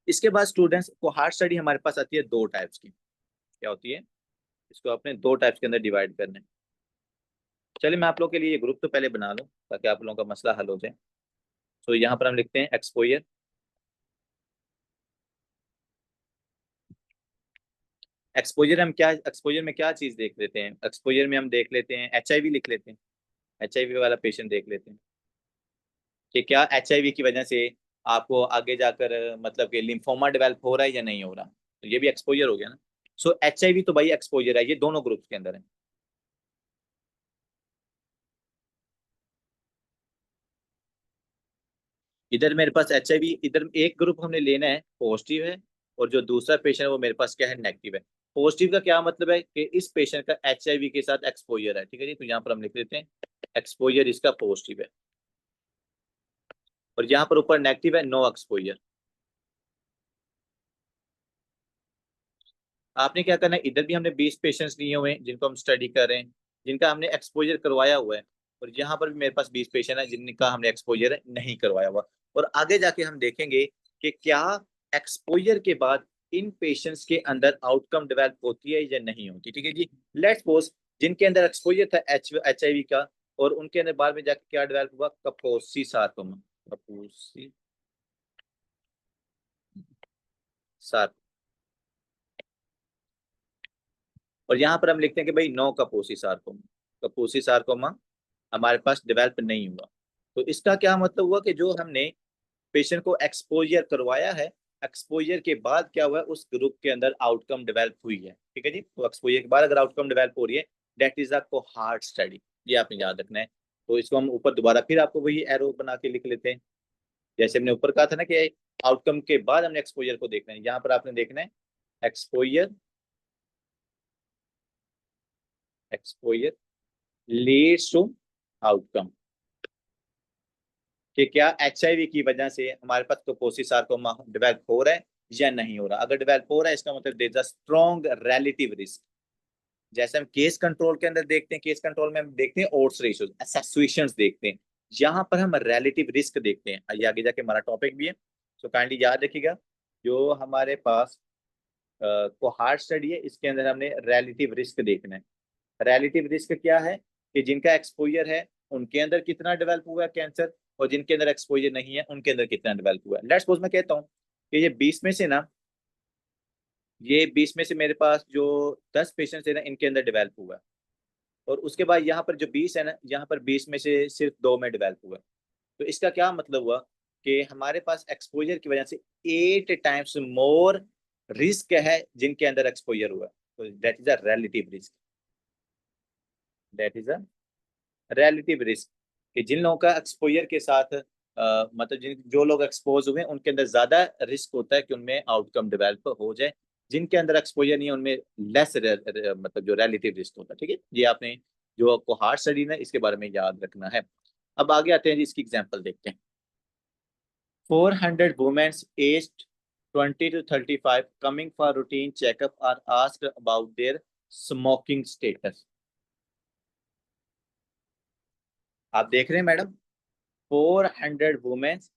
इसके बाद स्टूडेंट्स को हार्ट स्टडी हमारे पास आती है दो टाइप्स की, क्या होती है, इसको अपने दो टाइप्स के अंदर डिवाइड करना है। चलिए मैं आप लोगों के लिए ये ग्रुप तो पहले बना लूं ताकि आप लोगों का मसला हल हो जाए। तो यहाँ पर हम लिखते हैं एक्सपोजर। एक्सपोजर हम क्या, एक्सपोजर में क्या चीज देख लेते हैं, एक्सपोजर में हम देख लेते हैं एचआईवी लिख लेते हैं, एचआईवी वाला पेशेंट देख लेते हैं कि क्या एचआईवी की वजह से आपको आगे जाकर मतलब कि लिम्फोमा डेवलप हो रहा है या नहीं हो रहा, तो ये भी एक्सपोजर हो गया ना। सो एचआईवी तो भाई एक्सपोजर है, ये दोनों ग्रुप्स के अंदर है। इधर मेरे पास एचआईवी, इधर एक ग्रुप हमने लेना है पॉजिटिव है, और जो दूसरा पेशेंट है वो मेरे पास क्या है, नेगेटिव है। पॉजिटिव का क्या मतलब है कि इस पेशेंट का एचआईवी के साथ एक्सपोजर है, ठीक है जी। तो यहाँ पर हम लिख देते हैं एक्सपोजर इसका पॉजिटिव है, और यहाँ पर ऊपर नेगेटिव है, नो एक्सपोजर। आपने क्या करना है, इधर भी हमने 20 पेशेंट्स लिए हुए हैं जिनको हम स्टडी कर रहे हैं, जिनका हमने एक्सपोजर करवाया हुआ है, और यहाँ पर भी मेरे पास 20 पेशेंट है जिनका हमने एक्सपोजर नहीं करवाया हुआ। और आगे जाके हम देखेंगे कि क्या एक्सपोजर के बाद इन पेशेंट्स के अंदर आउटकम डेवलप होती है या नहीं होती, ठीक है जी। लेट्स सपोज जिनके अंदर एक्सपोजर था एचआईवी का, और उनके अंदर बाद में जाके क्या डेवलप हुआ, कपोसी सार्कोमा, कपोसी सार्कोमा। और यहाँ पर हम लिखते हैं कि भाई नो कपोसी सार्कोमा, कपोसी सार्कोमा हमारे पास डेवलप नहीं हुआ। तो इसका क्या मतलब हुआ कि जो हमने पेशेंट को एक्सपोजर करवाया है, एक्सपोजर के बाद क्या हुआ है, उस ग्रुप के अंदर आउटकम डेवलप हुई है, ठीक है जी। तो एक्सपोजर के बाद अगर आउटकम डेवलप हो रही है, that is a cohort study, ये आपने याद रखना है। तो इसको हम ऊपर दोबारा फिर आपको वही एरो बना के लिख लेते हैं, जैसे हमने ऊपर कहा था ना कि आउटकम के बाद हमने एक्सपोजर को देखना है, यहाँ पर आपने देखना है exposure, exposure leads to outcome, कि क्या एचआईवी की वजह से हमारे पास टोकोसी सार्कोमा डेवलप हो रहा है या नहीं हो रहा। अगर डेवलप हो रहा है इसका मतलब there is a strong relative risk, जैसे हम केस कंट्रोल के अंदर देखते हैं, केस कंट्रोल में हम देखते हैं ओड्स रेशियोज, एसोसिएशंस देखते हैं। यहाँ पर हम रिलेटिव रिस्क देखते हैं, ये आगे जाके हमारा टॉपिक भी है। सो काइंडली याद रखिएगा, जो हमारे पास कोहार्ट स्टडी है, इसके अंदर हमने रिलेटिव रिस्क देखना है। रिलेटिव रिस्क क्या है कि जिनका एक्सपोजर है उनके अंदर कितना डेवलप हुआ है कैंसर, और जिनके अंदर एक्सपोजर नहीं है उनके अंदर कितना डेवलप हुआ है। लेट्स सपोज मैं कहता हूँ कि ये 20 में से ना, ये 20 में से मेरे पास जो 10 पेशेंट्स है ना, इनके अंदर डेवलप हुआ है, और उसके बाद यहाँ पर जो 20 है ना, यहाँ पर 20 में से सिर्फ 2 में डेवलप हुआ है। तो इसका क्या मतलब हुआ कि हमारे पास एक्सपोजर की वजह से 8 टाइम्स मोर रिस्क है जिनके अंदर एक्सपोजर हुआ है। तो that is a relative risk, that is a relative risk, कि जिन लोगों का एक्सपोजर के साथ मतलब जिन जो लोग एक्सपोज हुए हैं उनके अंदर ज्यादा रिस्क होता है कि उनमें आउटकम डेवलप हो जाए, जिनके अंदर एक्सपोजर नहीं है उनमें लेस मतलब जो रिलेटिव रिस्क होता है। ठीक है, ये आपने जो कोहार्ट स्टडी है इसके बारे में याद रखना है। अब आगे आते हैं जी, इसकी एग्जांपल देखते हैं। 400 women aged 20 to 35 coming for routine checkup are asked about their smoking status। आप देख रहे हैं madam, 400 womens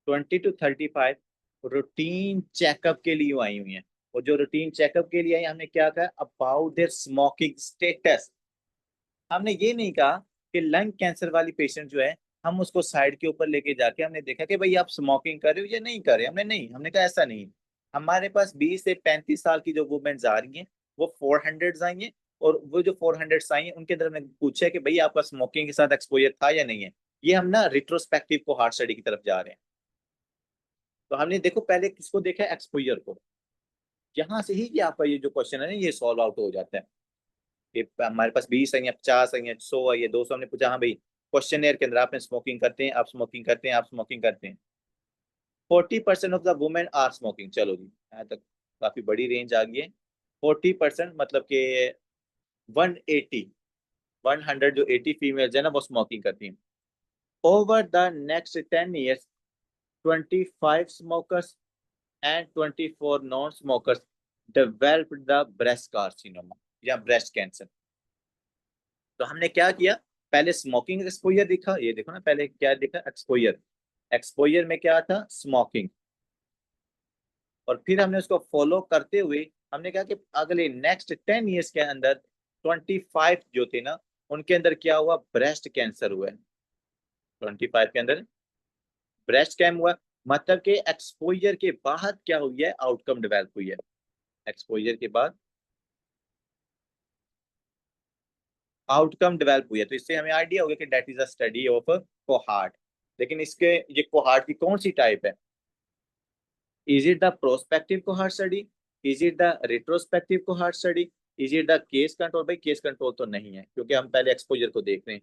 20 to 35 routine checkup के लिए आई हुई हैं, और जो रूटीन चेकअप के लिए आई हमने क्या कहा, अबाउट देयर स्मोकिंग स्टेटस। हमने ये नहीं कहा कि लंग कैंसर वाली पेशेंट जो है हम उसको साइड के ऊपर लेके जाके हमने देखा कि भाई आप स्मोकिंग कर रहे हो या नहीं कर रहे, हमने नहीं, हमने कहा ऐसा नहीं। हमारे पास 20 से 35 साल की जो वुमेन्स आ रही हैं वो 400 आई हैं, और वो जो 400 आई हैं उनके अंदर हमने पूछा है कि भाई आपका स्मोकिंग के साथ एक्सपोजर था या नहीं है। ये हम ना रिट्रोस्पेक्टिव को हार्ट स्टडी की तरफ जा रहे हैं। तो हमने देखो पहले किसको देखा है, एक्सपोजर को। यहाँ से ही ये आपका ये जो क्वेश्चन है ना ये सॉल्व आउट हो जाता है कि हमारे पास 20 है या 50 है या 100 है या 200, हमने पूछा हाँ भाई क्वेश्चन के अंदर आपने स्मोकिंग करते हैं, आप स्मोकिंग करते हैं, आप स्मोकिंग करते हैं। 40% of the women are smoking, चलो जी यहाँ तक काफी बड़ी रेंज आ गई है। 40% मतलब कि 180, 100 जो 80 फीमेल्स है ना वो स्मोकिंग करती हैं। Over the next 10 years 25 smokers and 24 non-smokers developed the breast carcinoma या ब्रेस्ट कैंसर। तो हमने क्या किया, पहले स्मोकिंग एक्सपोजर दिखा, ये देखो ना पहले क्या दिखा, एक्सपोजर, एक्सपोजर में क्या था, स्मोकिंग, और फिर हमने उसको फॉलो करते हुए हमने कहा कि अगले नेक्स्ट 10 years के अंदर 25 जो थे ना उनके अंदर क्या हुआ, ब्रेस्ट कैंसर हुआ है। 25 के अंदर ब्रेस्ट कैम हुआ, मतलब कि एक्सपोजर के बाद क्या हुई है, आउटकम डेवलप हुई है। एक्सपोजर के बाद आउटकम डेवलप हुई है, तो इससे हमें आइडिया हो गया कि that is a study of cohort. लेकिन इसके ये कोहार्ट की कौन सी टाइप है, is it the prospective cohort study, is it the retrospective cohort study, is it the case control. भाई केस कंट्रोल तो नहीं है क्योंकि हम पहले एक्सपोजर को देख रहे हैं।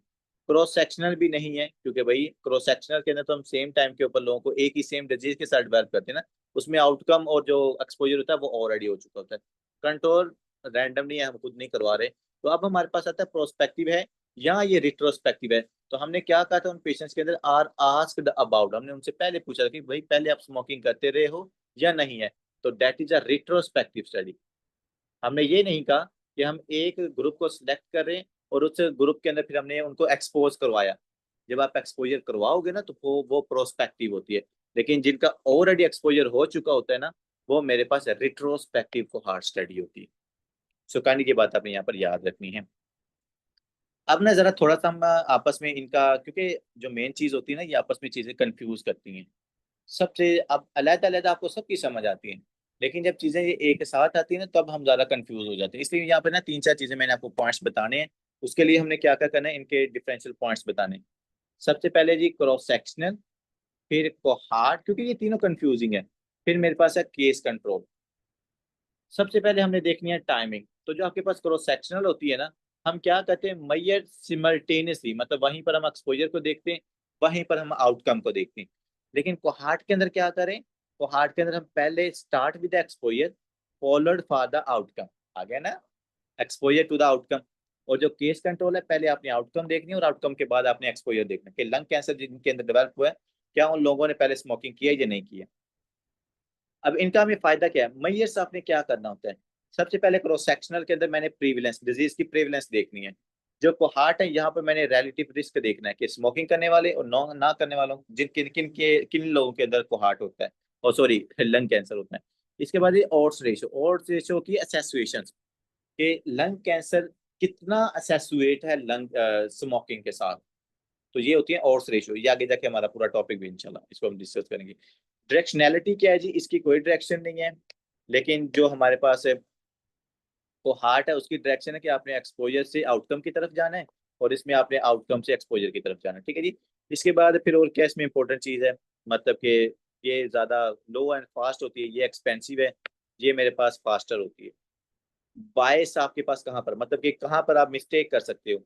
क्रॉस सेक्शनल भी नहीं है क्योंकि भाई क्रॉस सेक्शनल के अंदर तो हम सेम टाइम के ऊपर लोगों को एक ही सेम डिजीज के साथ डेवलप करते हैं ना, उसमें आउटकम और जो एक्सपोजर होता है वो ऑलरेडी हो चुका होता है। कंट्रोल रैंडम नहीं है, हम खुद नहीं करवा रहे। तो अब हमारे पास आता है प्रोस्पेक्टिव है या ये रिट्रोस्पेक्टिव है। तो हमने क्या कहा था उन पेशेंट्स के अंदर, आर आस्क्ड अबाउट, हमने उनसे पहले पूछा था कि भाई पहले आप स्मोकिंग करते रहे हो या नहीं है। तो that is a retrospective study. हमने ये नहीं कहा कि हम एक ग्रुप को सिलेक्ट कर रहे हैं और उस ग्रुप के अंदर फिर हमने उनको एक्सपोज करवाया। जब आप एक्सपोजर करवाओगे ना तो वो प्रोस्पेक्टिव होती है, लेकिन जिनका ऑलरेडी एक्सपोजर हो चुका होता है ना वो मेरे पास रिट्रोस्पेक्टिव को हार्ट स्टडी होती है। सो काइंडली ये बात आपने यहाँ पर याद रखनी है। अब ना जरा थोड़ा सा हम आपस में इनका, क्योंकि जो मेन चीज होती है ना ये आपस में चीजें कंफ्यूज करती हैं सबसे। अब अलग अलग आपको सबकी समझ आती है, लेकिन जब चीजें ये एक साथ आती है ना तब हम ज्यादा कंफ्यूज हो जाते हैं। इसलिए यहाँ पे ना 3-4 चीजें मैंने आपको पॉइंट्स बताने हैं, उसके लिए हमने क्या क्या करना है, इनके डिफरेंशियल पॉइंट्स बताने हैं। सबसे पहले जी क्रॉस सेक्शनल, फिर कोहार्ट क्योंकि ये तीनों कंफ्यूजिंग है, फिर मेरे पास है केस कंट्रोल। सबसे पहले हमने देखनी है टाइमिंग। तो जो आपके पास क्रॉस सेक्शनल होती है ना, हम क्या करते हैं, मैयर सिमल्टेनियसली, मतलब वहीं पर हम एक्सपोजर को देखते हैं, वहीं पर हम आउटकम को देखते हैं। लेकिन कोहार्ट के अंदर क्या करें, कोहार्ट के अंदर हम पहले start with exposure followed for the outcome, आ गया ना, एक्सपोजर टू द आउटकम। और जो केस कंट्रोल है पहले आपने आउटकम देखनी है और आउटकम के बाद आपने एक्सपोजर देखना है कि लंग कैंसर जिनके अंदर डेवलप हुआ है क्या उन लोगों ने पहले स्मोकिंग किया या नहीं किया। अब इनका हमें फायदा क्या है, मैयर्स आपने क्या करना होता है, सबसे पहले क्रॉस सेक्शनल के अंदर मैंने प्रीविलेंस, डिजीज की प्रीविलेंस देखनी है। जो कोहार्ट है यहाँ पर मैंने रिलेटिव रिस्क देखना है कि स्मोकिंग करने वाले और नॉ ना करने वालों जिन किन लोगों के अंदर कोहार्ट होता है, और सॉरी लंग कैंसर होता है। इसके बाद ये ऑड्स रेशियो की असेसुएशन के लंग कैंसर कितना असेसुएट है लंग स्मोकिंग के साथ। तो ये होती है ऑड्स रेशियो। ये आगे जाके हमारा पूरा टॉपिक भी इंशाल्लाह इसको हम डिस्कस करेंगे। डायरेक्शनैलिटी क्या है जी, इसकी कोई डायरेक्शन नहीं है, लेकिन जो हमारे पास है तो हार्ट है उसकी डायरेक्शन है कि आपने एक्सपोजर से आउटकम की तरफ जाना है, और इसमें आपने आउटकम से एक्सपोजर की तरफ जाना है। ठीक है जी। इसके बाद फिर और क्या इसमें इंपॉर्टेंट चीज है, मतलब कि ये ज्यादा लो एंड फास्ट होती है, ये एक्सपेंसिव है, ये मेरे पास फास्टर होती है। बायस आपके पास कहाँ पर, मतलब कि कहाँ पर आप मिस्टेक कर सकते हो,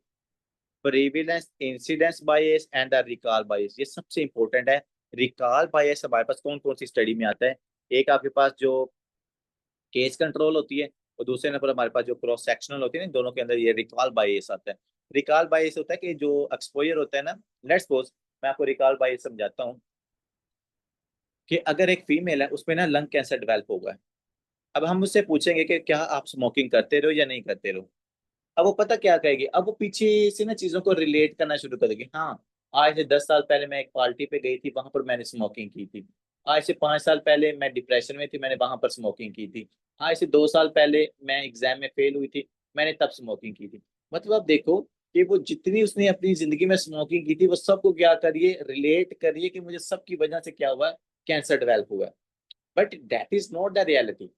prevalence, incidence bias and the recall bias, ये सबसे इंपॉर्टेंट है। रिकॉल बायस हमारे पास कौन कौन सी स्टडी में आता है, एक आपके पास जो केस कंट्रोल होती है, और दूसरे नंबर हमारे पास जो क्रॉस सेक्शनल होती है ना, दोनों के अंदर ये रिकॉल बायस आता है। रिकॉल बायस होता है कि जो एक्सपोजर होता है ना, लेट्स सपोज मैं आपको रिकॉल बायस समझाता हूँ कि अगर एक फीमेल है उसमें ना लंग कैंसर डेवलप होगा, अब हम उससे पूछेंगे कि क्या आप स्मोकिंग करते रहो या नहीं करते रहो। अब वो पता क्या कहेगी, अब वो पीछे से ना चीजों को रिलेट करना शुरू कर देगी। हाँ, आज से 10 साल पहले मैं एक पार्टी पे गई थी, वहां पर मैंने स्मोकिंग की थी। आज से 5 साल पहले मैं डिप्रेशन में थी, मैंने वहां पर स्मोकिंग की थी। आज से 2 साल पहले मैं एग्जाम में फेल हुई थी, मैंने तब स्मोकिंग की थी। मतलब आप देखो कि वो जितनी उसने अपनी जिंदगी में स्मोकिंग की थी वो सबको क्या करिए, रिलेट करिए कि मुझे सबकी वजह से क्या हुआ, कैंसर डेवलप हुआ। But that is not the reality.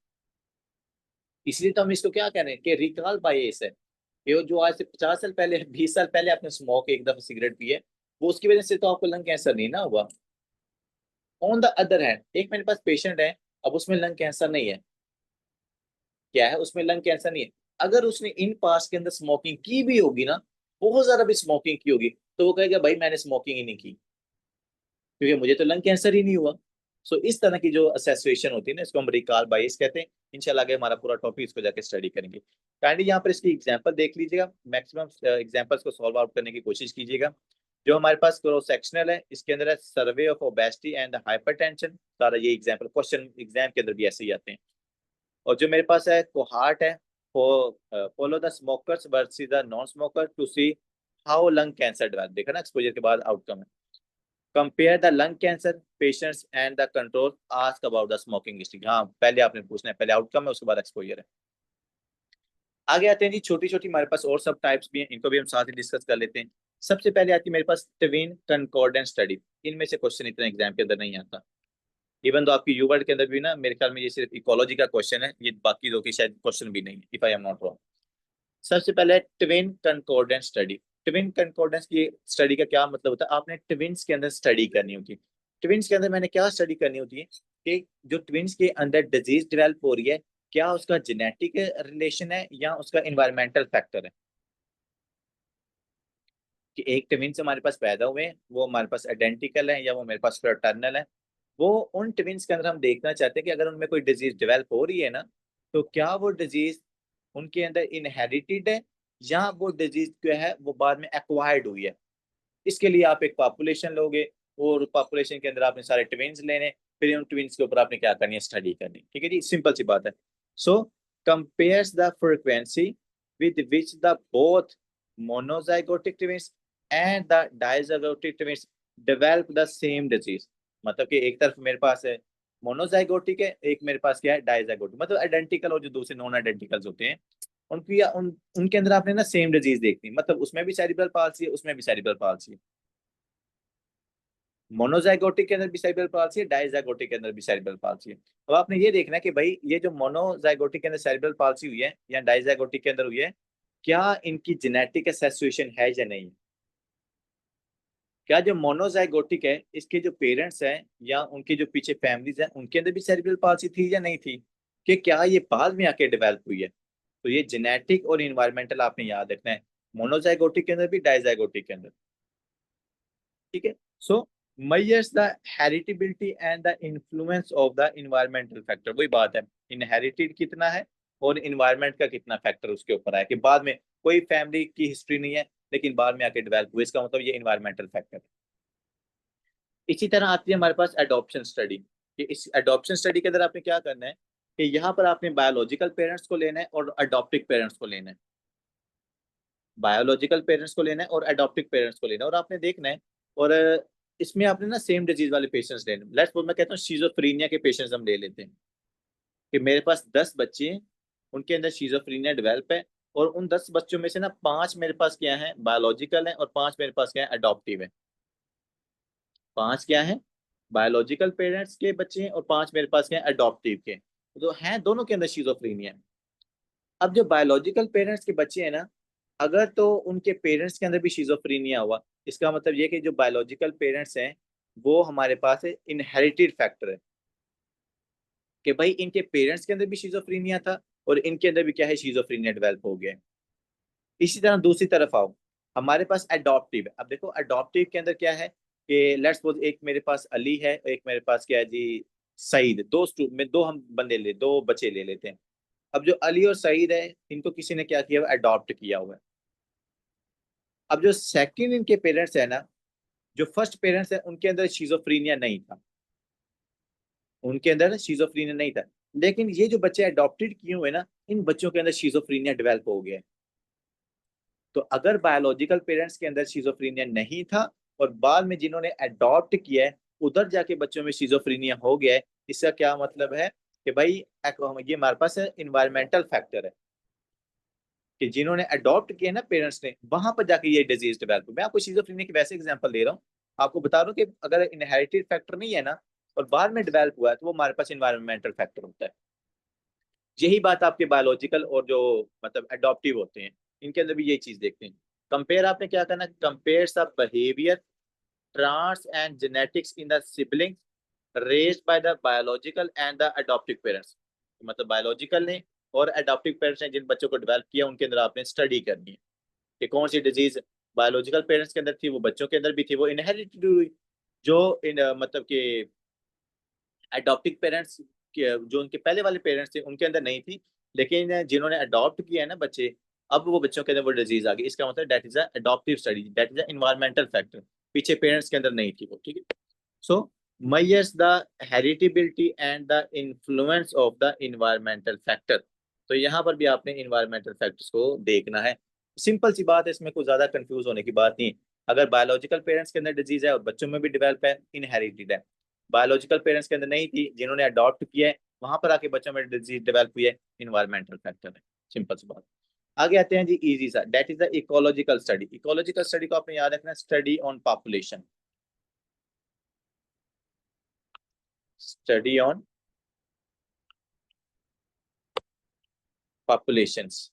इसलिए तो हम इसको क्या कह रहे हैं कि रिकॉल बायस है। ये जो आज से 50 साल पहले, 20 साल पहले आपने स्मोक एक दफा सिगरेट पी है, वो उसकी वजह से तो आपको लंग कैंसर नहीं ना हुआ। ऑन द अदर हैंड एक मेरे पास पेशेंट है, अब उसमें लंग कैंसर नहीं है, क्या है उसमें लंग कैंसर नहीं है, अगर उसने इन पास के अंदर स्मोकिंग की भी होगी ना, बहुत ज्यादा भी स्मोकिंग की होगी, तो वो कहेगा भाई मैंने स्मोकिंग ही नहीं की, क्योंकि मुझे तो लंग कैंसर ही नहीं हुआ। सो इस तरह की जो असेसुएशन होती है ना, इसको हम रिकॉल बायस कहते हैं। इंशाल्लाह आगे हमारा पूरा टॉपिक इसको जाके स्टडी करेंगे। काइंडली यहाँ पर इसकी एग्जांपल देख लीजिएगा, मैक्सिमम एग्जांपल्स को सॉल्व आउट करने की कोशिश कीजिएगा। जो हमारे पास क्रॉस सेक्शनल है, इसके अंदर है survey of obesity and hypertension, सारा ये एग्जांपल क्वेश्चन एग्जाम के अंदर भी ऐसे ही आते हैं। और जो मेरे पास है कोहार्ट है, follow the smokers versus the non smoker to see how lung cancer develop, देखा ना एक्सपोजर के बाद आउटकम है। Compare the lung cancer patients and the control, ask about the smoking history. हाँ, पहले आपने पूछना है, पहले आउटकम है उसके बाद एक्सपोजर है। आगे आते हैं जी, छोटी छोटी हमारे पास और सब टाइप्स भी हैं, इनको भी हम साथ ही डिस्कस कर लेते हैं। सबसे पहले आती है मेरे पास ट्विन कंकॉर्डेंट स्टडी। इनमें से क्वेश्चन इतना एग्जाम के अंदर नहीं आता, इवन तो आपकी यूवर्ड के अंदर भी ना मेरे ख्याल में ये सिर्फ इकोलॉजी का क्वेश्चन है, ये बाकी दो की शायद क्वेश्चन भी नहीं है, if I am not wrong. सबसे पहले ट्विन कंकॉर्डेंट स्टडी। ट्विन कंकॉर्डेंस की स्टडी का क्या मतलब होता है, आपने ट्विन्स के अंदर स्टडी करनी होती है। ट्विन्स के अंदर मैंने क्या स्टडी करनी होती है कि जो ट्विन्स के अंदर डिजीज डेवलप हो रही है, क्या उसका जेनेटिक रिलेशन है या उसका इन्वायरमेंटल फैक्टर है। कि एक ट्विन्स हमारे पास पैदा हुए हैं, वो हमारे पास आइडेंटिकल है या वो मेरे पास फ्रेटर्नल है। वो उन ट्विन्स के अंदर हम देखना चाहते हैं कि अगर उनमें कोई डिजीज डेवलप हो रही है ना, तो क्या वो डिजीज उनके अंदर इनहेरिटेड है या वो डिजीज जो है वो बाद में एक्वायर्ड हुई है। इसके लिए आप एक पॉपुलेशन लोगे, और पॉपुलेशन के अंदर आपने सारे ट्विन्स लेने, फिर उन ट्विन्स के ऊपर आपने क्या करनी है, स्टडी करनी। ठीक है जी, सिंपल सी बात है। So compares the frequency with which the both monozygotic twins and the dizygotic twins develop the same disease. मतलब कि एक तरफ मेरे पास है मोनोजाइगोटिक है, एक मेरे पास क्या है, डाइजाइगोटिक, मतलब आइडेंटिकल, और जो दूसरे नॉन आइडेंटिकल्स होते हैं उनकी उनके अंदर आपने ना सेम डिजीज देखनी, मतलब उसमें भी सेरिब्रल पाल्सी है, उसमें भी सेरिब्रल पाल्सी है। मोनोजाइगोटिक के अंदर भी सेरिब्रल पाल्सी है, डाइजाइगोटिक के अंदर भी सेरिब्रल पाल्सी है। अब आपने ये देखना है कि भाई ये जो मोनोजाइगोटिक के अंदर सेरिब्रल पाल्सी हुई है या डाइजाइगोटिक के अंदर हुई है, क्या इनकी जेनेटिक एसोसिएशन है या नहीं। क्या जो मोनोजाइगोटिक है इसके जो पेरेंट्स हैं या उनके जो पीछे फैमिलीज हैं उनके अंदर भी सेरिब्रल पाल्सी थी या नहीं थी, कि क्या ये बाद में आके डेवलप हुई है। तो ये जेनेटिक और इन्वायरमेंटल आपने याद रखना है, मोनोजाइगोटिक के अंदर भी डाइजाइगोटिक के अंदर। ठीक है। So measures the heritability and the influence of the environmental factor, वही बात है, इनहेरिटेड कितना है और इन्वायरमेंट का कितना फैक्टर उसके ऊपर है, कि बाद में कोई फैमिली की हिस्ट्री नहीं है लेकिन बाद में आके डेवलप हुई, इसका मतलब ये इन्वायरमेंटल फैक्टर। इसी तरह आती है हमारे पास एडॉप्शन स्टडी, कि इस एडॉप्शन स्टडी के अंदर आपने क्या करना है कि यहाँ पर आपने बायोलॉजिकल पेरेंट्स को लेना है और अडॉप्टिव पेरेंट्स को लेना है, बायोलॉजिकल पेरेंट्स को लेना है और अडॉप्टिव पेरेंट्स को लेना है, और आपने देखना है। और इसमें आपने ना सेम डिजीज वाले पेशेंट्स लेने, लेट्स सपोज मैं कहता हूँ शिजोफ्रीनिया के पेशेंट्स हम ले लेते हैं कि मेरे पास 10 बच्चे हैं, उनके अंदर शिजोफ्रीनिया डेवलप है, और उन 10 बच्चों में से ना 5 मेरे पास क्या है बायोलॉजिकल है और 5 मेरे पास क्या है अडॉप्टिव है। 5 क्या है बायोलॉजिकल पेरेंट्स के बच्चे हैं और 5 मेरे पास क्या है अडॉप्टिव के, तो हैं दोनों के अंदर शिजोफ्रीनिया। अब जो बायोलॉजिकल पेरेंट्स के बच्चे हैं ना, अगर तो उनके पेरेंट्स के अंदर भी शिजोफ्रीनिया हुआ, इसका मतलब ये कि जो बायोलॉजिकल पेरेंट्स हैं वो हमारे पास है इनहेरिटेड फैक्टर है, कि भाई इनके पेरेंट्स के अंदर भी शिजोफ्रीनिया था और इनके अंदर भी क्या है शिजोफ्रीनिया डेवलप हो गया है। इसी तरह दूसरी तरफ आओ, हमारे पास अडॉप्टिव है। अब देखो अडॉप्टिव के अंदर क्या है कि लेट्स सपोज एक मेरे पास अली है, एक मेरे पास क्या है जी सईद, में दो हम बंदे ले दो बच्चे ले लेते हैं। अब जो अली और सईद है इनको किसी ने क्या किया हुआ अडॉप्ट किया हुआ है। अब जो सेकंड इनके पेरेंट्स है ना, जो फर्स्ट पेरेंट्स है उनके अंदर शिजोफ्रीनिया नहीं था, उनके अंदर शिजोफ्रीनिया नहीं था, लेकिन ये जो बच्चे अडॉप्टेड किए हुए ना, इन बच्चों के अंदर शिजोफ्रीनिया डेवलप हो गया है। तो अगर बायोलॉजिकल पेरेंट्स के अंदर शिजोफ्रीनिया नहीं था और बाद में जिन्होंने अडॉप्ट किया है उधर जाके बच्चों में शिजोफ्रीनिया हो गया है, इसका क्या मतलब है कि भाई ये हमारे पास इन्वायरमेंटल फैक्टर है कि जिन्होंने अडॉप्ट किया ना पेरेंट्स ने, वहां पर जाके ये डिजीज डेवलप हुई। मैं आपको शिजोफ्रेनिया की वैसे एग्जांपल दे रहा हूँ, आपको बता रहा हूँ कि अगर इनहेरिटेड फैक्टर नहीं है ना और बाद में डेवलप हुआ है तो वो हमारे पास इन्वायरमेंटल फैक्टर होता है। यही बात आपके बायोलॉजिकल और जो मतलब अडॉप्टिव होते हैं इनके अंदर भी यही चीज देखते हैं। कंपेयर आपने क्या करना, compare the behaviour trans and genetics in the siblings raised by the biological and the adoptive parents, मतलब बायोलॉजिकल ने और अडॉप्टिव पेरेंट्स ने जिन बच्चों को डेवलप किया उनके अंदर आपने स्टडी करनी है कि कौन सी डिजीज बायोलॉजिकल पेरेंट्स के अंदर थी वो बच्चों के अंदर भी थी, वो इनहेरिटेड हुई। जो मतलब कि अडॉप्टिव पेरेंट्स के जो उनके पहले वाले पेरेंट्स थे उनके अंदर नहीं थी, लेकिन जिन्होंने अडॉप्ट किया है ना बच्चे, अब वो बच्चों के अंदर वो डिजीज आ गई। इसका मतलब that is adoptive study, that is environmental factor, पीछे पेरेंट्स के अंदर नहीं थी वो, ठीक है। So measures the heritability and the influence of the environmental factor, तो यहाँ पर भी आपने इन्वायरमेंटल फैक्टर्स को देखना है। सिंपल सी बात है, इसमें कुछ ज्यादा कंफ्यूज होने की बात नहीं। अगर बायोलॉजिकल पेरेंट्स के अंदर डिजीज है और बच्चों में भी डेवलप है, इनहेरिटेड है। बायोलॉजिकल पेरेंट्स के अंदर नहीं थी, जिन्होंने अडॉप्ट किया है वहां पर आके बच्चों में डिजीज डेवलप हुई है, इन्वायरमेंटल फैक्टर है। सिंपल सी बात। आगे आते हैं जी इजी सा, that is the ecological study. Ecological study को आपने याद रखना, study on population, study on populations,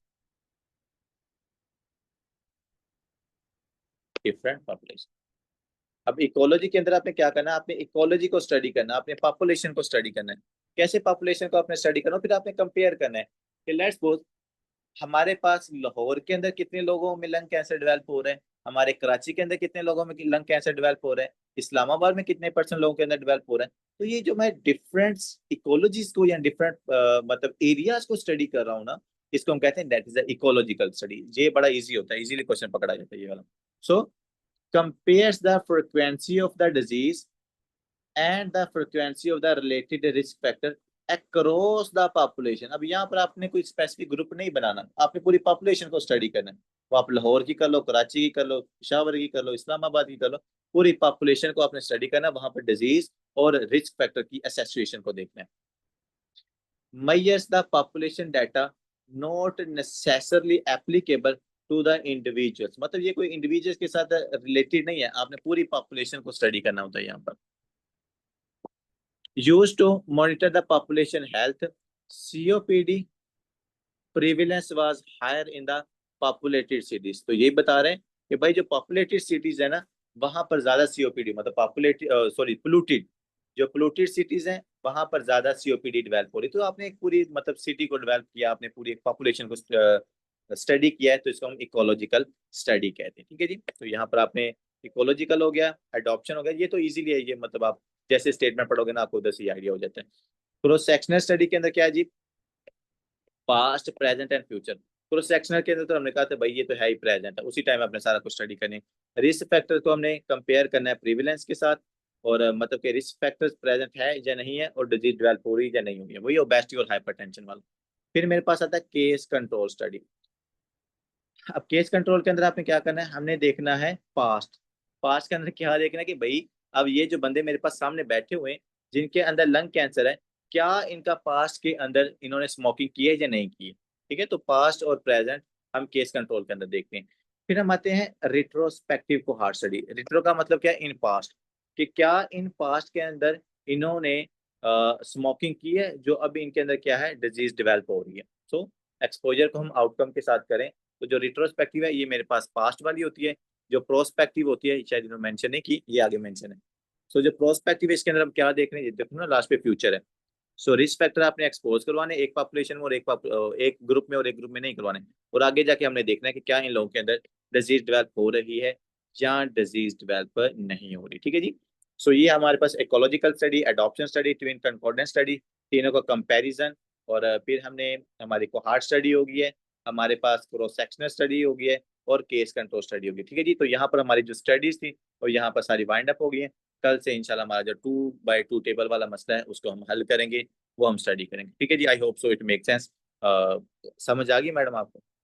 different population. अब इकोलॉजी के अंदर आपने क्या करना है, आपने इकोलॉजी को स्टडी करना है, आपने पॉपुलेशन को स्टडी करना है। कैसे पॉपुलेशन को आपने स्टडी करना है, फिर आपने कंपेयर करना है कि लेट्स सपोज हमारे पास लाहौर के अंदर कितने लोगों में लंग कैंसर डेवलप हो रहे हैं, हमारे कराची के अंदर कितने लोगों में लंग कैंसर डेवलप हो रहे हैं, इस्लामाबाद में कितने परसेंट लोगों के अंदर डेवलप हो रहे हैं। तो ये जो मैं डिफरेंट इकोलॉजीज को या डिफरेंट मतलब एरियाज को स्टडी कर रहा हूँ ना, इसको हम कहते हैं that is the ecological study. ये बड़ा इजी होता है, इजीली क्वेश्चन पकड़ा जाता है ये वाला। सो compares the frequency of the disease and the frequency of the related risk factor across the population। अब यहाँ पर आपने कोई स्पेसिफिक ग्रुप नहीं बनाना, आपने पूरी पॉपुलेशन को स्टडी करना है। वो आप लाहौर की कर लो, कराची की कर लो, पेशावर की कर लो, इस्लामाबाद की कर लो, पूरी पॉपुलेशन को आपने स्टडी करना है, वहां पर डिजीज और रिस्क फैक्टर की एसोसिएशन को देखना है। measures the population data not necessarily applicable to the individuals, मतलब ये कोई इंडिविजुअल्स के साथ रिलेटेड नहीं है, आपने पूरी पॉपुलेशन को स्टडी करना होता है यहाँ पर। Use to monitor the population health, COPD prevalence was higher in the populated cities. तो ये बता रहे हैं कि भाई जो पॉपुलेटेड सिटीज है ना वहां पर ज्यादा COPD, मतलब पॉपुलेटेड सॉरी पोल्यूटेड, जो पोल्यूटेड सिटीज हैं वहां पर ज्यादा COPD डेवलप हो रही। तो आपने एक पूरी मतलब सिटी को डेवलप किया, आपने पूरी एक पॉपुलेशन को स्टडी किया है, तो इसको हम इकोलॉजिकल स्टडी कहते हैं, ठीक है जी। तो यहाँ पर आपने इकोलॉजिकल हो गया, अडॉप्शन हो गया, ये तो इजीली है, ये मतलब आप जैसे स्टेटमेंट पढ़ोगे ना आपको उधर से आइडिया हो जाता है। क्रॉस सेक्शनल स्टडी के अंदर क्या है जी, past present and future. Cross sectional के अंदर तो हमने कहा था भाई ये तो है ही प्रेजेंट है, उसी टाइम आपने सारा कुछ स्टडी करनी है। रिस्क फैक्टर को हमने कंपेयर करना है प्रीविलेंस के साथ, और मतलब कि रिस्क फैक्टर्स प्रेजेंट है या नहीं है, और डिजीज डेवलप हो रही है या नहीं हो रही है, वही ओबेसिटी और हाइपरटेंशन वाला। फिर मेरे पास आता है केस कंट्रोल स्टडी। अब केस कंट्रोल के अंदर आपने क्या करना है, हमने देखना है पास्ट। पास्ट के अंदर क्या देखना है कि भाई अब ये जो बंदे मेरे पास सामने बैठे हुए हैं जिनके अंदर लंग कैंसर है, क्या इनका पास्ट के अंदर इन्होंने स्मोकिंग की है या नहीं की है। ठीक है, तो पास्ट और प्रेजेंट हम केस कंट्रोल के अंदर देखते हैं। फिर हम आते हैं रिट्रोस्पेक्टिव को हार्ट स्टडी। रिट्रो का मतलब क्या है, इन पास्ट, कि क्या इन पास्ट के अंदर इन्होंने स्मोकिंग की है जो अभी इनके अंदर क्या है डिजीज डेवलप हो रही है। सो एक्सपोजर को हम आउटकम के साथ करें, तो जो रिट्रोस्पेक्टिव है ये मेरे पास पास्ट वाली होती है, जो प्रोस्पेक्टिव होती है शायद इन्होंने मेंशन नहीं की, ये आगे मेंशन है। सो जो प्रोस्पेक्टिव है इसके अंदर हम क्या देख रहे हैं, ये देखो ना लास्ट पे फ्यूचर है। सो रिस्क फैक्टर आपने एक्सपोज करवाने एक पॉपुलेशन में और एक ग्रुप में, और एक ग्रुप में नहीं करवाने। और आगे जाके हमने देखना है कि क्या इन लोगों के अंदर डिजीज डेवलप हो रही है या डिजीज डेवलप नहीं हो रही। ठीक है जी। सो ये हमारे पास ecological study, adoption study, twin concordance study, तीनों का कंपैरिजन। और फिर हमने हमारी कोहार्ट स्टडी होगी है, हमारे पास क्रॉस सेक्शनल स्टडी होगी है, और केस कंट्रोल स्टडी होगी। ठीक है जी। तो यहाँ पर हमारी जो स्टडीज थी और यहाँ पर सारी वाइंड अप हो गई है। कल से इंशाल्लाह हमारा जो 2x2 टेबल वाला मसला है उसको हम हल करेंगे, वो हम स्टडी करेंगे। ठीक है जी। I hope so it make sense. समझ आ गई मैडम आपको?